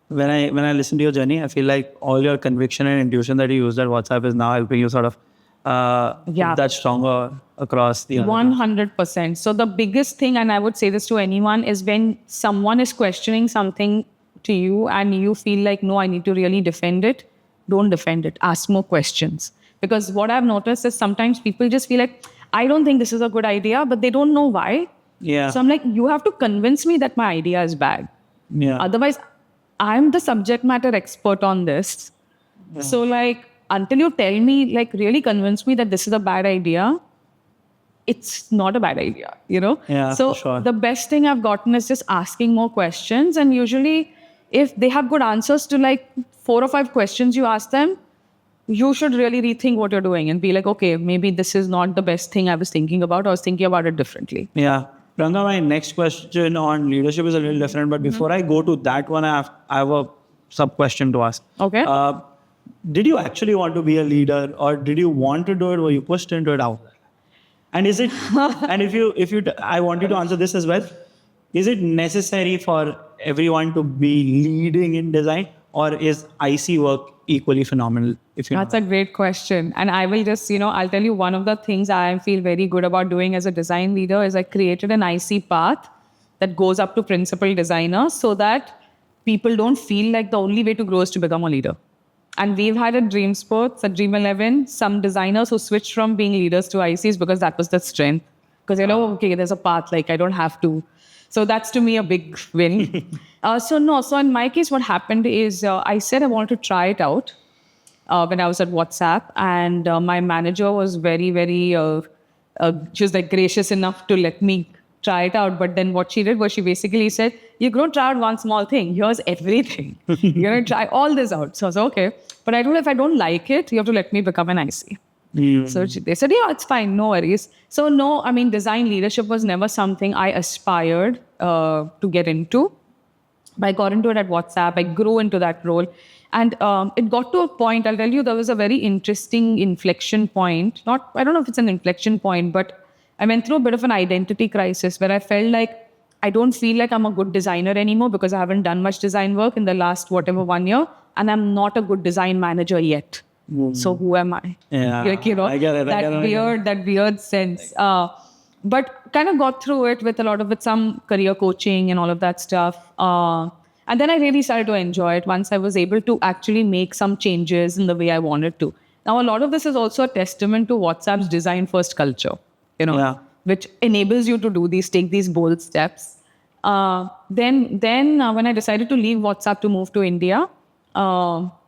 when I listen to your journey, I feel like all your conviction and intuition that you used at WhatsApp is now helping you sort of put that stronger across the 100%. So the biggest thing, and I would say this to anyone, is when someone is questioning something to you and you feel like, no, I need to really defend it, don't defend it. Ask more questions. Because what I've noticed is sometimes people just feel like, I don't think this is a good idea, but they don't know why. Yeah. So I'm like, you have to convince me that my idea is bad. Yeah. Otherwise, I'm the subject matter expert on this. Yeah. So like, until you tell me, like really convince me that this is a bad idea, it's not a bad idea, Yeah, So for sure. the best thing I've gotten is just asking more questions. And usually if they have good answers to like 4 or 5 questions you ask them, you should really rethink what you're doing and be like, okay, maybe this is not the best thing I was thinking about. I was thinking about it differently. Yeah. Priyanka, my next question on leadership is a little different. But before I go to that one, I have a sub question to ask. Okay. Did you actually want to be a leader, or did you want to do it, or you pushed into it out? And is it, and if you, I want you to answer this as well. Is it necessary for everyone to be leading in design, or is IC work equally phenomenal? That's a great question. And I will just, I'll tell you one of the things I feel very good about doing as a design leader is I created an IC path that goes up to principal designer so that people don't feel like the only way to grow is to become a leader. And we've had at Dream Sports, at Dream 11, some designers who switched from being leaders to ICs because that was the strength. Because, okay, there's a path, like I don't have to. So that's to me a big win. So in my case, what happened is I said I wanted to try it out when I was at WhatsApp. And my manager was very, very, she was like gracious enough to let me try it out. But then what she did was she basically said, you're going to try out one small thing. Here's everything. You're going to try all this out. So I was okay. But I told her, if I don't like it, you have to let me become an IC. So they said, yeah, it's fine. No worries. So no, I mean, design leadership was never something I aspired to get into. But I got into it at WhatsApp. I grew into that role. And it got to a point, I'll tell you, there was a very interesting inflection point. I don't know if it's an inflection point, but I went through a bit of an identity crisis where I felt like I don't feel like I'm a good designer anymore because I haven't done much design work in the last 1 year. And I'm not a good design manager yet. So who am I? Yeah, like, I get it. That weird sense. But kind of got through it with some career coaching and all of that stuff. And then I really started to enjoy it once I was able to actually make some changes in the way I wanted to. Now, a lot of this is also a testament to WhatsApp's design first culture, which enables you to take these bold steps. Then when I decided to leave WhatsApp to move to India,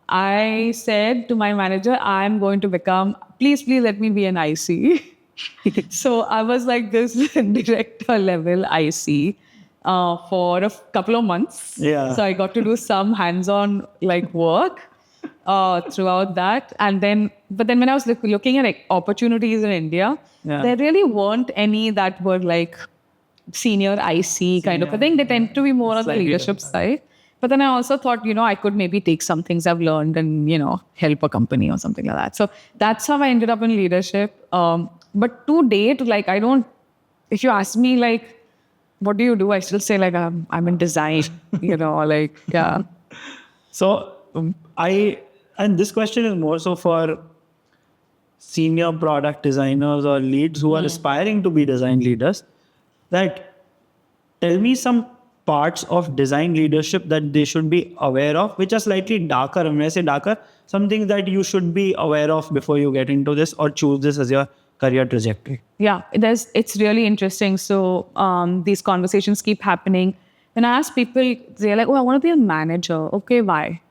I said to my manager, I'm going to become, please let me be an IC. So I was like this director level IC for a couple of months. Yeah. So I got to do some hands-on work throughout that. But then when I was looking at opportunities in India, there really weren't any that were like senior IC kind of a thing. They tend to be more on the leadership side. But then I also thought, I could maybe take some things I've learned and, help a company or something like that. So that's how I ended up in leadership. But to date, if you ask me, what do you do? I still say, I'm in design, yeah. So and this question is more so for senior product designers or leads who are aspiring to be design leaders, that tell me some parts of design leadership that they should be aware of, which are slightly darker. And when I say darker, something that you should be aware of before you get into this or choose this as your career trajectory. Yeah, it's really interesting. So these conversations keep happening. When I ask people, they're like, oh, I want to be a manager. Okay, why?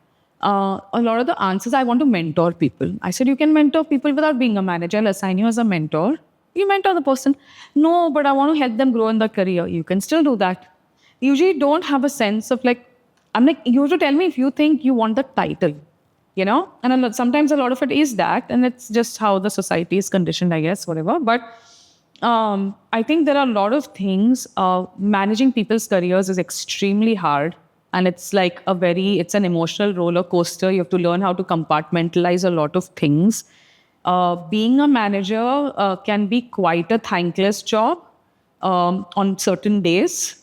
a lot of the answers, I want to mentor people. I said, you can mentor people without being a manager. I'll assign you as a mentor. You mentor the person. No, but I want to help them grow in their career. You can still do that. Usually don't have a sense of like, I'm like, you have to tell me if you think you want the title, you know? And sometimes a lot of it is that, and it's just how the society is conditioned, I guess, whatever. But I think there are a lot of things. Managing people's careers is extremely hard. And it's like it's an emotional roller coaster. You have to learn how to compartmentalize a lot of things. Being a manager can be quite a thankless job on certain days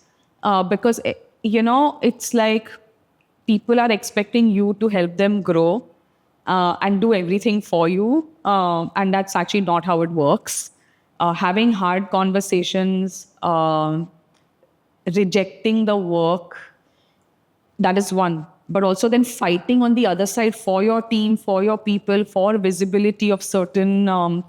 because, it's like people are expecting you to help them grow and do everything for you. And that's actually not how it works. Having hard conversations, rejecting the work, that is one. But also then fighting on the other side for your team, for your people, for visibility of certain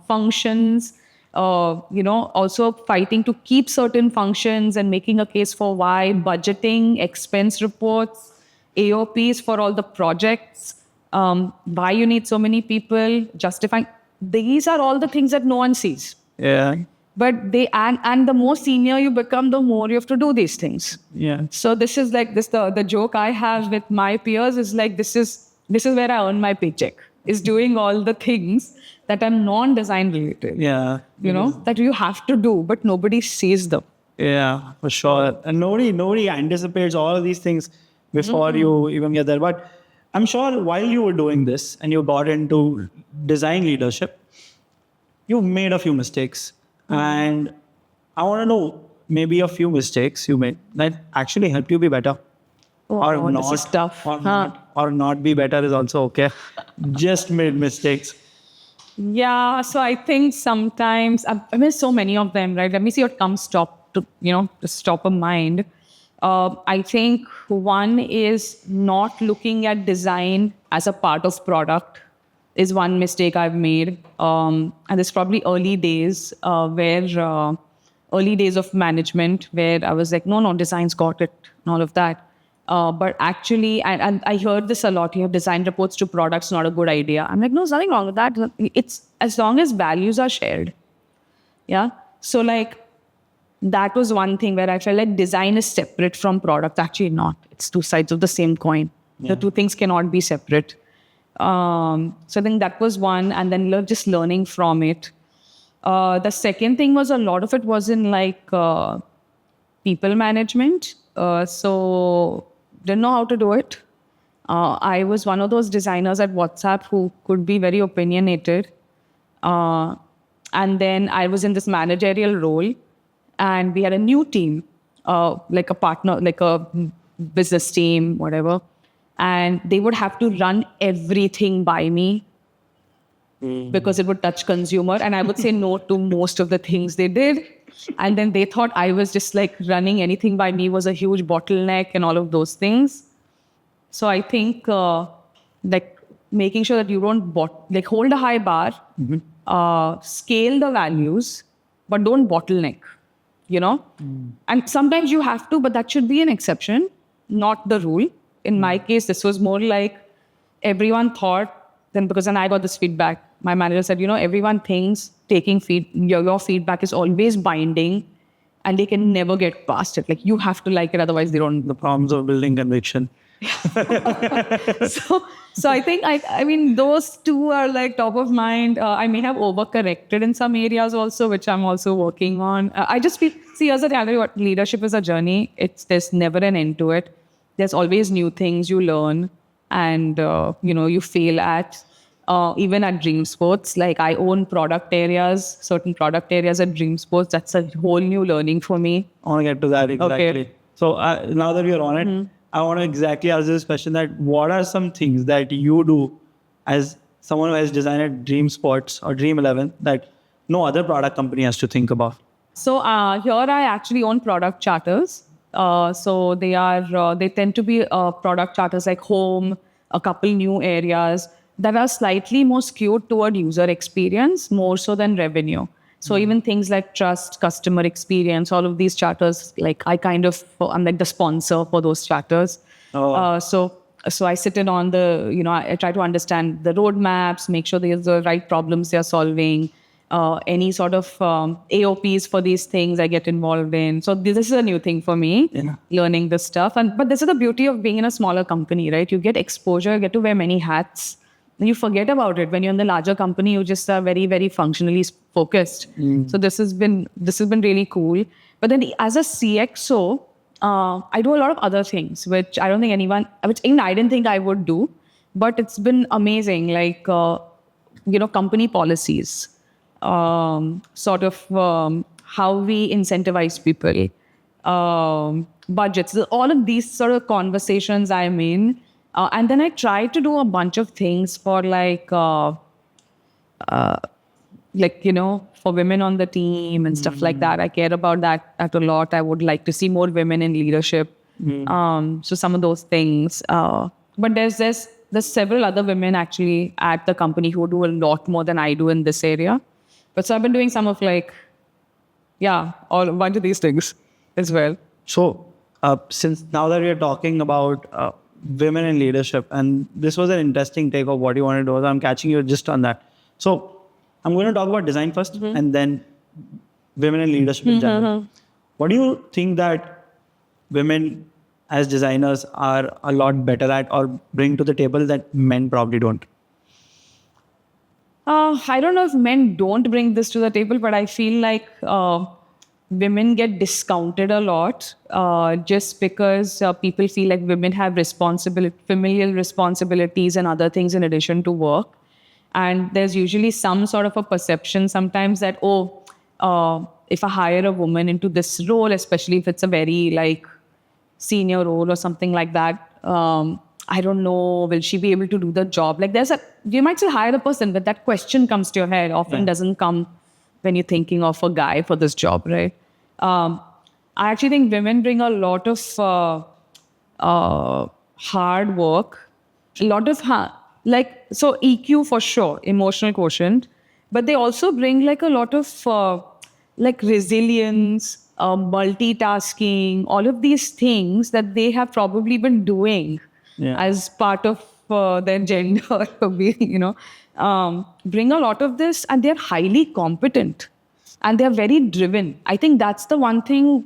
functions. Also fighting to keep certain functions and making a case for why, budgeting, expense reports, AOPs for all the projects, why you need so many people, justifying. These are all the things that no one sees. Yeah. But and the more senior you become, the more you have to do these things. Yeah. So this is like this the joke I have with my peers is like this is where I earn my paycheck, is doing all the things that are non-design related. Yeah. That you have to do, but nobody sees them. Yeah, for sure. And nobody anticipates all of these things before you even get there. But I'm sure while you were doing this and you got into design leadership, you've made a few mistakes. And I want to know maybe a few mistakes you made that actually helped you be better. Or not. This is tough. Or not be better is also okay. Just made mistakes. Yeah, so I think sometimes, so many of them, right? Let me see what comes top of mind. I think one is not looking at design as a part of product is one mistake I've made. And it's probably early days early days of management where I was like, no, design's got it and all of that. But actually, and I heard this a lot, design reports to products, not a good idea. I'm like, no, there's nothing wrong with that. It's as long as values are shared. Yeah. So like, that was one thing where I felt like design is separate from product. Actually not. It's two sides of the same coin. Yeah. The two things cannot be separate. So I think that was one. And then just learning from it. The second thing was a lot of it was in like people management. So didn't know how to do it. I was one of those designers at WhatsApp who could be very opinionated. And then I was in this managerial role and we had a new team, like a partner, like a business team, whatever. And they would have to run everything by me because it would touch consumer. And I would say no to most of the things they did. And then they thought I was just like running anything by me was a huge bottleneck and all of those things. So I think like making sure that you don't hold a high bar, scale the values, but don't bottleneck, And sometimes you have to, but that should be an exception, not the rule. In my case, this was more like everyone thought, because I got this feedback. My manager said, everyone thinks taking your feedback is always binding and they can never get past it. Like you have to like it, otherwise they don't. The problems of building conviction. So I think, I mean, those two are like top of mind. I may have overcorrected in some areas also, which I'm also working on. I just see as a reality, leadership is a journey. There's never an end to it. There's always new things you learn and, you fail at. Even at Dream Sports, like I own certain product areas at Dream Sports. That's a whole new learning for me. I want to get to that exactly. Okay. So now that we're on it, I want to exactly ask this question that what are some things that you do as someone who has designed at Dream Sports or Dream 11 that no other product company has to think about? So here I actually own product charters. So they tend to be product charters like home, a couple new areas that are slightly more skewed toward user experience, more so than revenue. So even things like trust, customer experience, all of these charters, like I'm like the sponsor for those charters. So So I sit in on I try to understand the roadmaps, make sure there's the right problems they're solving, any sort of AOPs for these things I get involved in. So this is a new thing for me, learning this stuff. But this is the beauty of being in a smaller company, right? You get exposure, you get to wear many hats. And you forget about it. When you're in the larger company, you just are very, very functionally focused. So this has been really cool. But then as a CXO, I do a lot of other things, which I don't think which even I didn't think I would do, but it's been amazing. Like, company policies, sort of how we incentivize people, budgets, all of these sort of conversations I'm in. And then I try to do a bunch of things for for women on the team and stuff like that. I care about that a lot. I would like to see more women in leadership. So some of those things. But there's several other women actually at the company who do a lot more than I do in this area. But so I've been doing some of a bunch of these things as well. So since now that we're talking about women in leadership, and this was an interesting take of what you want to do, so I'm catching you just on that. So I'm going to talk about design first and then women in leadership in general. What do you think that women as designers are a lot better at or bring to the table that men probably don't? I don't know if men don't bring this to the table, but I feel like women get discounted a lot just because people feel like women have familial responsibilities and other things in addition to work. And there's usually some sort of a perception sometimes that, if I hire a woman into this role, especially if it's a very senior role or something like that, I don't know, will she be able to do the job? Like you might still hire the person, but that question comes to your head often doesn't come when you're thinking of a guy for this job, right? I actually think women bring a lot of hard work, a lot of so EQ for sure, emotional quotient, but they also bring a lot of resilience, multitasking, all of these things that they have probably been doing as part of their gender, bring a lot of this, and they're highly competent and they're very driven. I think that's the one thing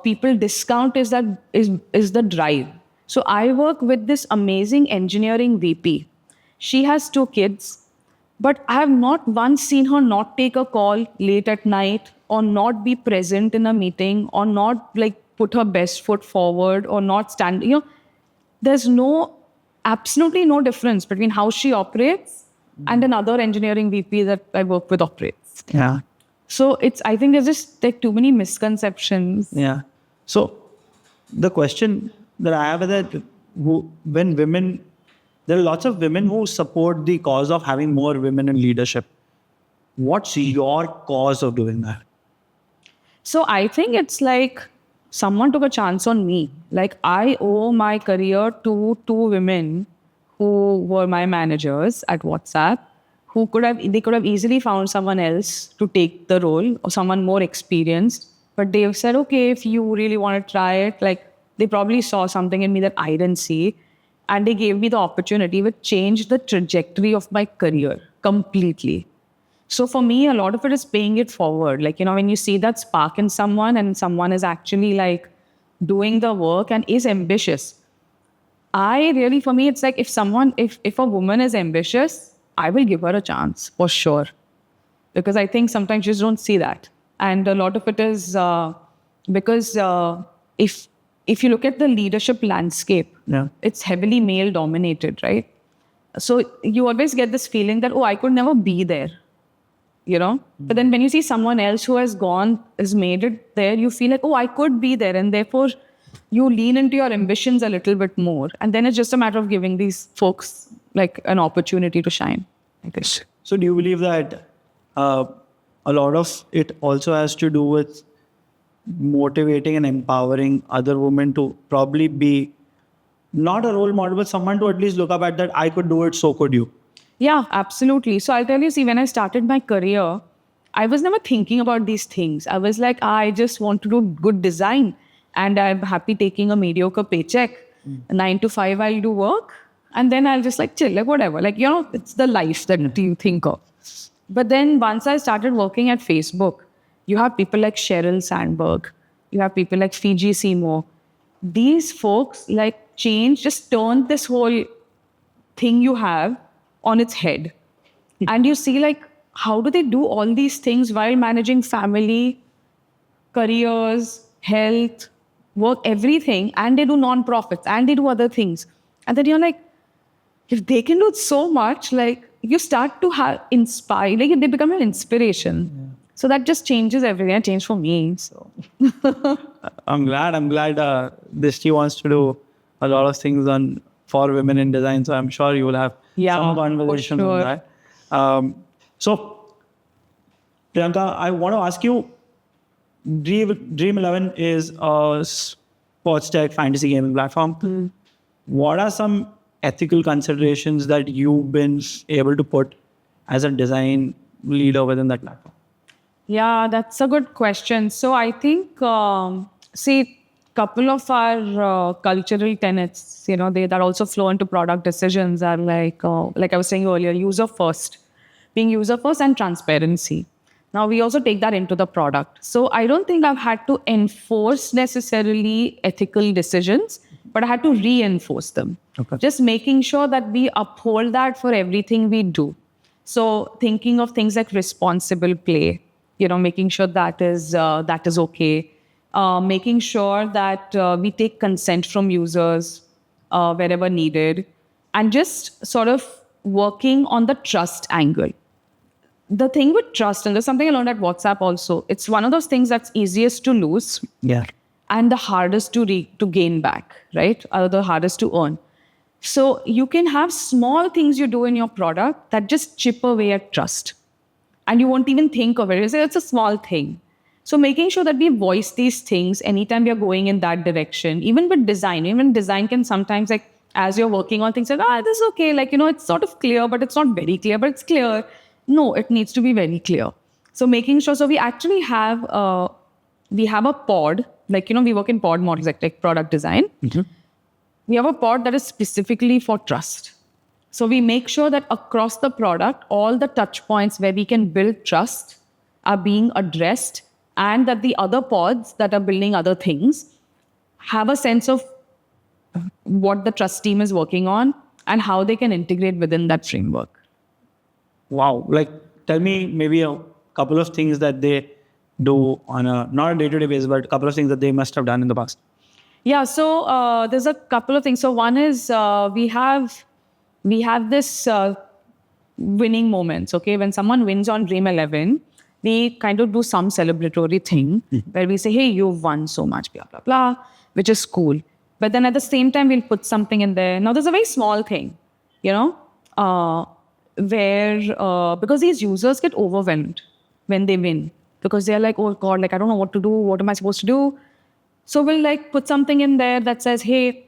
people discount is the drive. So I work with this amazing engineering VP. She has 2 kids, but I have not once seen her not take a call late at night or not be present in a meeting or not put her best foot forward or not stand. There's absolutely no difference between how she operates and another engineering VP that I work with operates. Yeah. So I think there's just too many misconceptions. Yeah. So the question that I have is that there are lots of women who support the cause of having more women in leadership. What's your cause of doing that? So I think it's someone took a chance on me. I owe my career to 2 women who were my managers at WhatsApp, who could have easily found someone else to take the role or someone more experienced. But they've said, okay, if you really want to try it, they probably saw something in me that I didn't see. And they gave me the opportunity, which changed the trajectory of my career completely. So for me, a lot of it is paying it forward. When you see that spark in someone and someone is actually doing the work and is ambitious. For me, it's if a woman is ambitious, I will give her a chance for sure. Because I think sometimes you just don't see that. And a lot of it is because if you look at the leadership landscape, it's heavily male dominated, right? So you always get this feeling that, I could never be there. But then when you see someone else who has made it there, you feel I could be there. And therefore, you lean into your ambitions a little bit more. And then it's just a matter of giving these folks an opportunity to shine, I guess. So do you believe that a lot of it also has to do with motivating and empowering other women to probably be not a role model, but someone to at least look up at that, I could do it, so could you? Yeah, absolutely. So I'll tell you, when I started my career, I was never thinking about these things. I was I just want to do good design and I'm happy taking a mediocre paycheck. 9 to 5, I'll do work. And then I'll just like chill, like whatever. Like, it's the life that you think of. But then once I started working at Facebook, you have people like Sheryl Sandberg. You have people like Fiji Seymour. These folks like just turned this whole thing you have on its head. And you see like, how do they do all these things while managing family, careers, health, work, everything, and they do non-profits and they do other things. And then you're like, if they can do so much, like you start to inspire, like they become an inspiration. Yeah. So that just changes everything. It changed for me. So I'm glad Dishti wants to do a lot of things for women in design. So I'm sure you will have some conversation on that. So Priyanka, I want to ask you, Dream 11 is a sports tech fantasy gaming platform. What are some ethical considerations that you've been able to put as a design leader within that platform? Yeah, that's a good question. So I think, couple of our cultural tenets, that also flow into product decisions are like I was saying earlier, being user first and transparency. Now, we also take that into the product. So I don't think I've had to enforce necessarily ethical decisions, but I had to reinforce them. Okay. Just making sure that we uphold that for everything we do. So thinking of things like responsible play, making sure that is okay. Making sure that we take consent from users wherever needed. And just sort of working on the trust angle. The thing with trust, and there's something I learned at WhatsApp also, it's one of those things that's easiest to lose and the hardest to gain back, right? Or the hardest to earn. So you can have small things you do in your product that just chip away at trust. And you won't even think of it. You say it's a small thing. So making sure that we voice these things anytime we are going in that direction, even with design. Even design can sometimes, like, as you're working on things, like, this is okay. Like, it's sort of clear, but it's not very clear, but it's clear. No, it needs to be very clear. So making sure, so we actually have a pod, like, we work in pod models, like product design. Mm-hmm. We have a pod that is specifically for trust. So we make sure that across the product, all the touch points where we can build trust are being addressed, and that the other pods that are building other things have a sense of what the trust team is working on and how they can integrate within that framework. Wow. Like, tell me maybe a couple of things that they do on not a day-to-day basis, but a couple of things that they must have done in the past. Yeah. So there's a couple of things. So one is we have this winning moments. Okay. When someone wins on Dream 11, we kind of do some celebratory thing where we say, hey, you've won so much, blah, blah, blah, which is cool. But then at the same time, we'll put something in there. Now, there's a very small thing, where because these users get overwhelmed when they win, because they're like, oh God, like, I don't know what to do. What am I supposed to do? So we'll like put something in there that says, hey,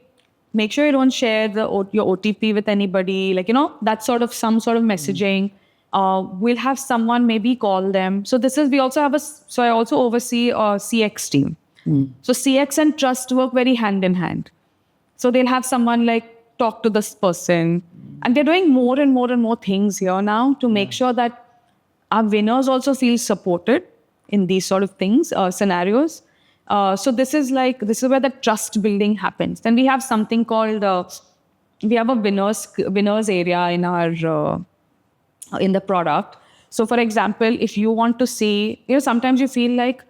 make sure you don't share your OTP with anybody. Like, that sort of some sort of messaging. We'll have someone maybe call them. So I also oversee a CX team. So CX and trust work very hand in hand. So they'll have someone like talk to this person. And they're doing more and more and more things here now to make sure that our winners also feel supported in these sort of things, scenarios. So this is where the trust building happens. Then we have something called, we have a winners area in our, in the product. So for example, if you want to see, sometimes you feel like,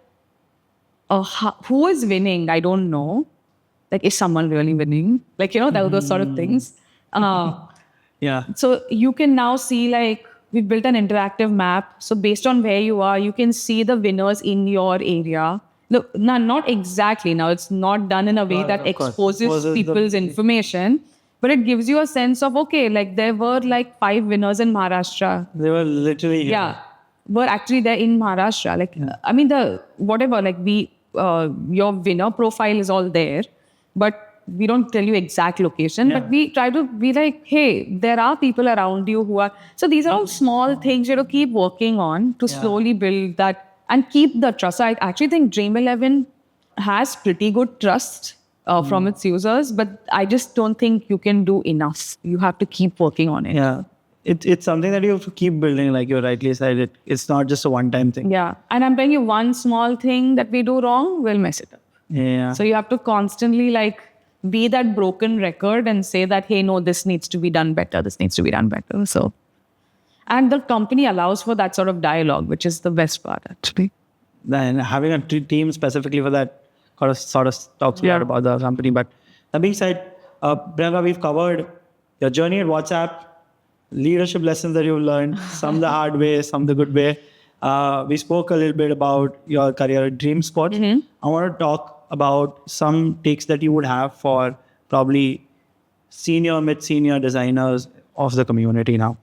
who is winning? I don't know. Like, is someone really winning? Like, those sort of things. Yeah. So you can now see, like, we've built an interactive map. So based on where you are, you can see the winners in your area. No, not exactly. Now, it's not done in a way that exposes people's information, but it gives you a sense of, okay, like there were like 5 winners in Maharashtra. They were literally were actually there in Maharashtra. Like, I mean, your winner profile is all there, but we don't tell you exact location, but we try to be like, hey, there are people around you who are. So these are all small things you have to keep working on to slowly build that and keep the trust. So I actually think Dream 11 has pretty good trust from its users, but I just don't think you can do enough. You have to keep working on it. Yeah. It's something that you have to keep building, like you rightly said. It's not just a one-time thing. Yeah. And I'm telling you, one small thing that we do wrong will mess it up. Yeah. So you have to constantly like be that broken record and say that, hey, no, this needs to be done better. This needs to be done better. So, and the company allows for that sort of dialogue, which is the best part actually. Then having a team specifically for that sort of talks a lot about the company. But that being said, Priyanka, we've covered your journey at WhatsApp, leadership lessons that you've learned, some the hard way, some the good way. We spoke a little bit about your career at Dream Sports. I want to talk about some takes that you would have for probably senior, mid-senior designers of the community now.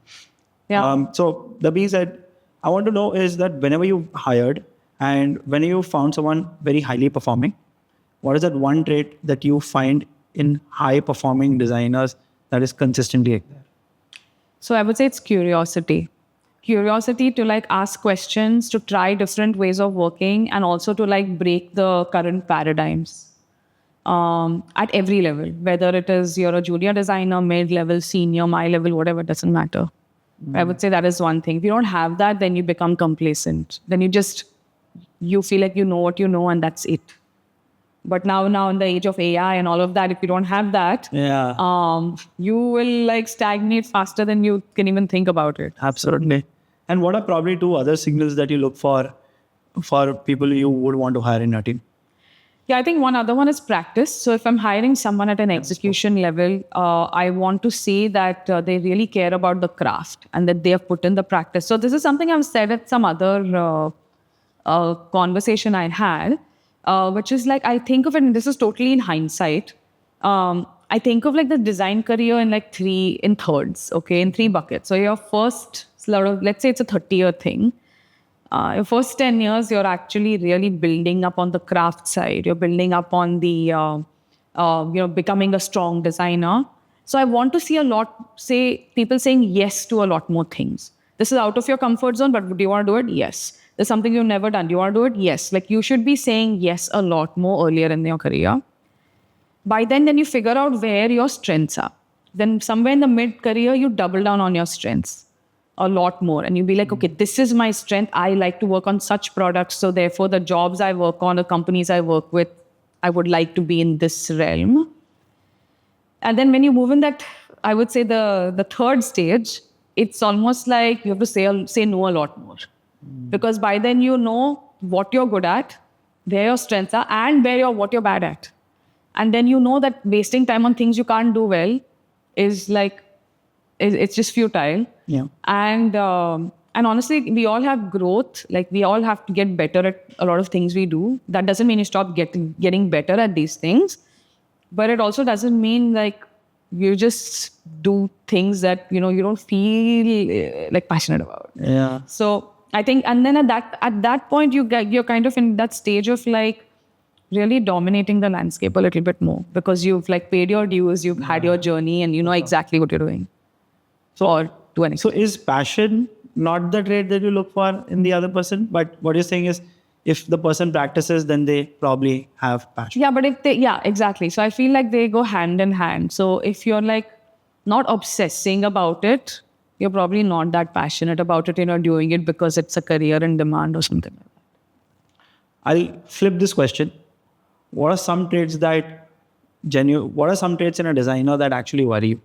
Yeah. So the being said, I want to know is that whenever you hired and when you found someone very highly performing, what is that one trait that you find in high performing designers that is consistently there? So I would say it's curiosity. Curiosity to like ask questions, to try different ways of working, and also to like break the current paradigms at every level, whether it is you're a junior designer, mid-level, senior, my level, whatever, it doesn't matter. I would say that is one thing. If you don't have that, then you become complacent. Then you feel like you know what you know and that's it. But now in the age of AI and all of that, if you don't have that, you will like stagnate faster than you can even think about it. Absolutely. And what are probably two other signals that you look for people you would want to hire in your team? Yeah, I think one other one is practice. So if I'm hiring someone at an execution level, I want to see that they really care about the craft and that they have put in the practice. So this is something I've said at some other conversation I had. Which is like, I think of it, and this is totally in hindsight. I think of like the design career in like in thirds, okay, in 3 buckets. So your first sort of, let's say it's a 30-year thing. Your first 10 years, you're actually really building up on the craft side. You're building up on the, becoming a strong designer. So I want to see people saying yes to a lot more things. This is out of your comfort zone, but do you want to do it? Yes. There's something you've never done. Do you want to do it? Yes. Like you should be saying yes a lot more earlier in your career. By then you figure out where your strengths are. Then somewhere in the mid-career, you double down on your strengths a lot more. And you'll be like, okay, this is my strength. I like to work on such products. So therefore, the jobs I work on, the companies I work with, I would like to be in this realm. And then when you move in that, I would say the third stage, it's almost like you have to say no a lot more. Because by then you know what you're good at, where your strengths are, and what you're bad at. And then you know that wasting time on things you can't do well is like, it's just futile. Yeah. And honestly, we all have growth. Like we all have to get better at a lot of things we do. That doesn't mean you stop getting better at these things. But it also doesn't mean like you just do things that, you don't feel like passionate about. Yeah. So I think, and then at that point, you're kind of in that stage of like really dominating the landscape a little bit more because you've like paid your dues, you've had your journey, and you know exactly what you're doing. So is passion not the trait that you look for in the other person? But what you're saying is, if the person practices, then they probably have passion. Yeah, but exactly. So I feel like they go hand in hand. So if you're like not obsessing about it, you're probably not that passionate about it. You're not doing it because it's a career in demand or something like that. I'll flip this question. What are some traits in a designer that actually worry you?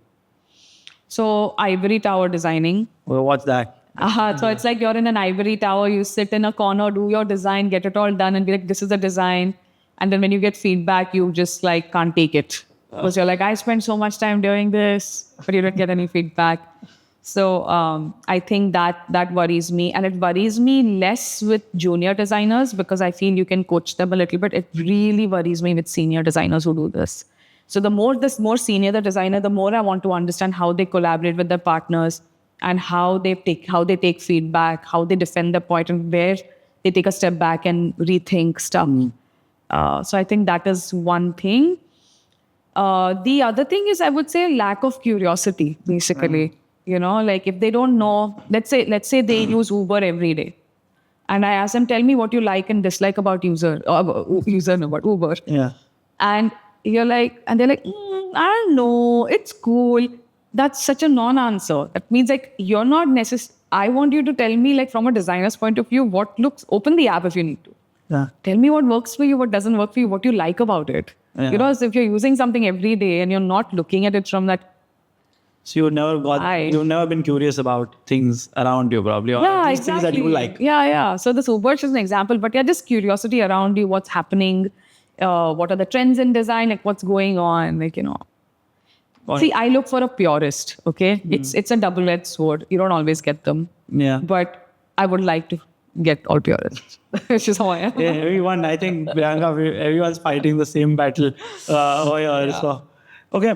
So ivory tower designing. Well, what's that? So it's like you're in an ivory tower, you sit in a corner, do your design, get it all done and be like, this is the design. And then when you get feedback, you just like can't take it. Because you're like, I spent so much time doing this, but you don't get any feedback. So I think that worries me. And it worries me less with junior designers because I feel you can coach them a little bit. It really worries me with senior designers who do this. So the more senior the designer, the more I want to understand how they collaborate with their partners and how they take feedback, how they defend their point, and where they take a step back and rethink stuff. So I think that is one thing. The other thing is, I would say, lack of curiosity, basically. Like if they don't know, let's say they use Uber every day. And I ask them, tell me what you like and dislike about Uber. Yeah. And you're like, and they're like, I don't know, it's cool. That's such a non-answer. That means like you're not I want you to tell me like from a designer's point of view, what looks, open the app if you need to. Yeah. Tell me what works for you, what doesn't work for you, what you like about it. Yeah. You know, so if you're using something every day and you're not looking at it from that. So you've never been curious about things around you, probably, or at least things that you like. Yeah. So the Superch is an example, but yeah, just curiosity around you, what's happening, what are the trends in design, like what's going on, like, you know. Point. See, I look for a purist, okay? It's a double-edged sword. You don't always get them. Yeah. But I would like to get all purists. It's just how I am. Yeah, everyone, I think, Priyanka, everyone's fighting the same battle over here. So, okay,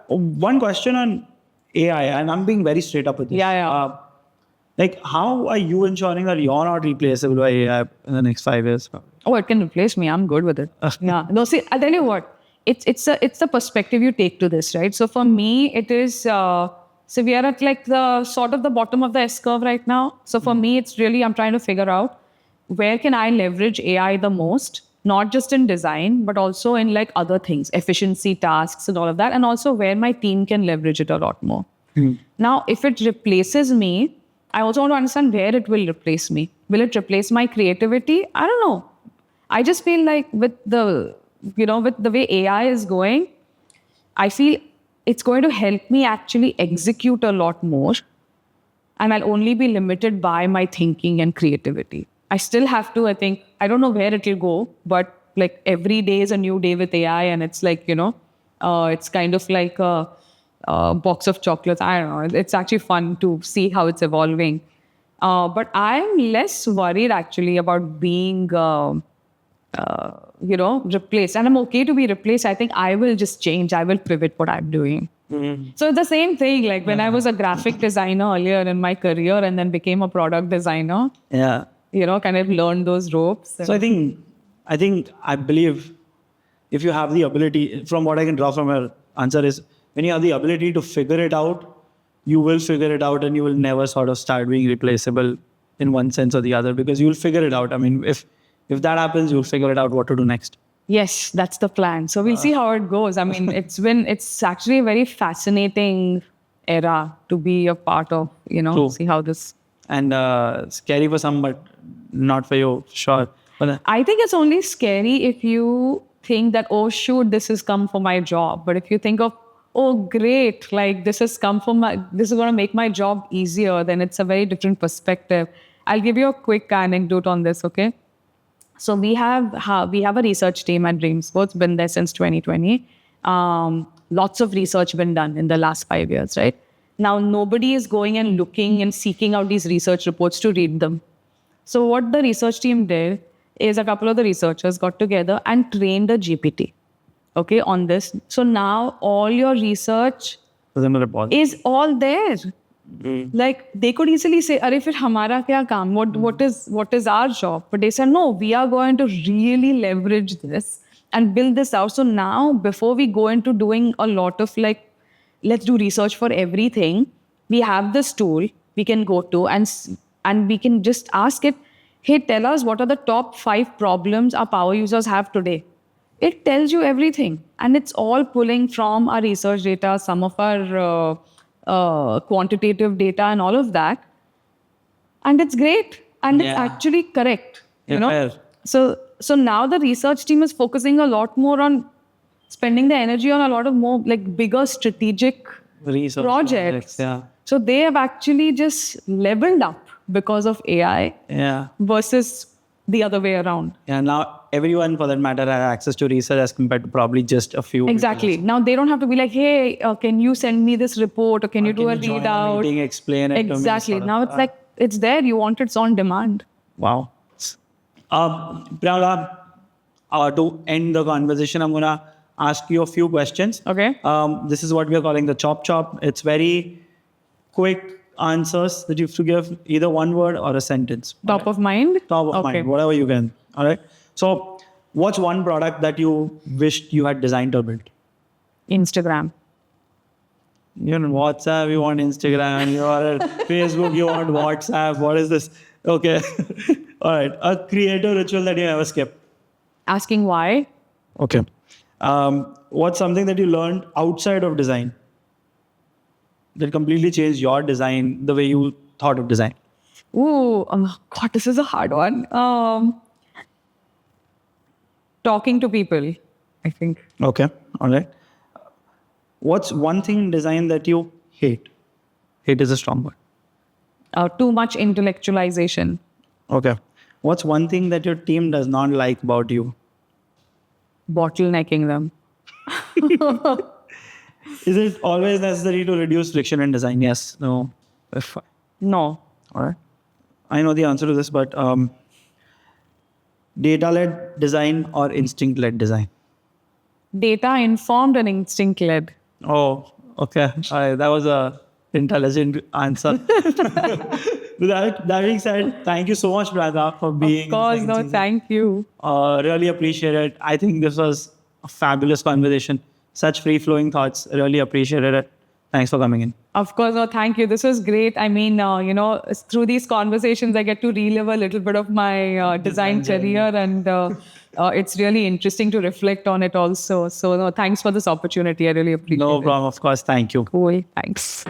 one question on AI, and I'm being very straight up with this. Yeah. Like, how are you ensuring that you're not replaceable by AI in the next 5 years? Oh, it can replace me. I'm good with it. Yeah. No, see, I'll tell you what. It's the perspective you take to this, right? So for me, it is. So we are at like the sort of the bottom of the S curve right now. So for me, it's really I'm trying to figure out where can I leverage AI the most, not just in design, but also in like other things, efficiency tasks and all of that, and also where my team can leverage it a lot more. Now, if it replaces me, I also want to understand where it will replace me. Will it replace my creativity? I don't know. I just feel like with the way AI is going, I feel it's going to help me actually execute a lot more. And I'll only be limited by my thinking and creativity. I still have to, I don't know where it'll go, but like every day is a new day with AI. And it's like, it's kind of like a box of chocolates. I don't know. It's actually fun to see how it's evolving. But I'm less worried actually about being replaced. And I'm okay to be replaced. I think I will just change. I will pivot what I'm doing. So it's the same thing. Like when I was a graphic designer earlier in my career and then became a product designer. Yeah. Kind of learned those ropes. So I believe if you have the ability, from what I can draw from your answer is, when you have the ability to figure it out, you will figure it out and you will never sort of start being replaceable in one sense or the other, because you'll figure it out. I mean, if that happens, you'll figure it out what to do next. Yes, that's the plan. So we'll see how it goes. I mean, it's actually a very fascinating era to be a part of, True. See how this. And scary for some, but not for you, sure. But I think it's only scary if you think that, oh, shoot, this has come for my job. But if you think of, oh, great, like this is going to make my job easier, then it's a very different perspective. I'll give you a quick anecdote on this, okay? So we have a research team at Dreamspo. It's been there since 2020. Lots of research been done in the last 5 years, right? Now, nobody is going and looking and seeking out these research reports to read them. So what the research team did is a couple of the researchers got together and trained a GPT, okay, on this. So now all your research is all there. Like they could easily say, "Arey, fir hamara kya kaam? What is our job?" But they said, "No, we are going to really leverage this and build this out." So now, before we go into doing a lot of like, let's do research for everything, we have this tool we can go to and we can just ask it, "Hey, tell us what are the top 5 problems our power users have today." It tells you everything, and it's all pulling from our research data, some of our quantitative data and all of that. And it's great. And it's actually correct. Fair. So now the research team is focusing a lot more on spending the energy on a lot of more like bigger strategic research projects. Yeah. So they have actually just leveled up because of AI versus the other way around. Yeah, now everyone for that matter has access to research as compared to probably just a few. Exactly. Now they don't have to be like, "Hey, can you send me this report or can you do a join readout?" meeting, explain it Exactly. to me. Now it's like, it's there. You want it's on demand. Wow. Priyanka, to end the conversation, I'm going to ask you a few questions. Okay. This is what we are calling the chop chop. It's very quick answers that you have to give, either one word or a sentence. Top of mind? Top of mind, whatever you can. All right. So, what's one product that you wished you had designed or built? Instagram. You want WhatsApp, you want Instagram, you want Facebook, you want WhatsApp. What is this? Okay. All right. A creative ritual that you never skip. Asking why? Okay. What's something that you learned outside of design that completely changed your design, the way you thought of design? Ooh, God, this is a hard one. Talking to people, I think. Okay, all right. What's one thing in design that you hate? Hate is a strong word. Too much intellectualization. Okay. What's one thing that your team does not like about you? Bottlenecking them. Is it always necessary to reduce friction in design? Yes. No. If, all No. right. I know the answer to this, but data-led design or instinct-led design? Data informed and instinct led. Oh, okay. All right. That was a intelligent answer. With that being said, thank you so much, Radha, for being. Of course, no, thank you. Really appreciate it. I think this was a fabulous conversation. Such free-flowing thoughts. Really appreciated it. Thanks for coming in. Of course, no, thank you. This was great. I mean, through these conversations, I get to relive a little bit of my design career, and it's really interesting to reflect on it also. So, no, thanks for this opportunity. I really appreciate it. No problem. Of course. Thank you. Cool. Thanks.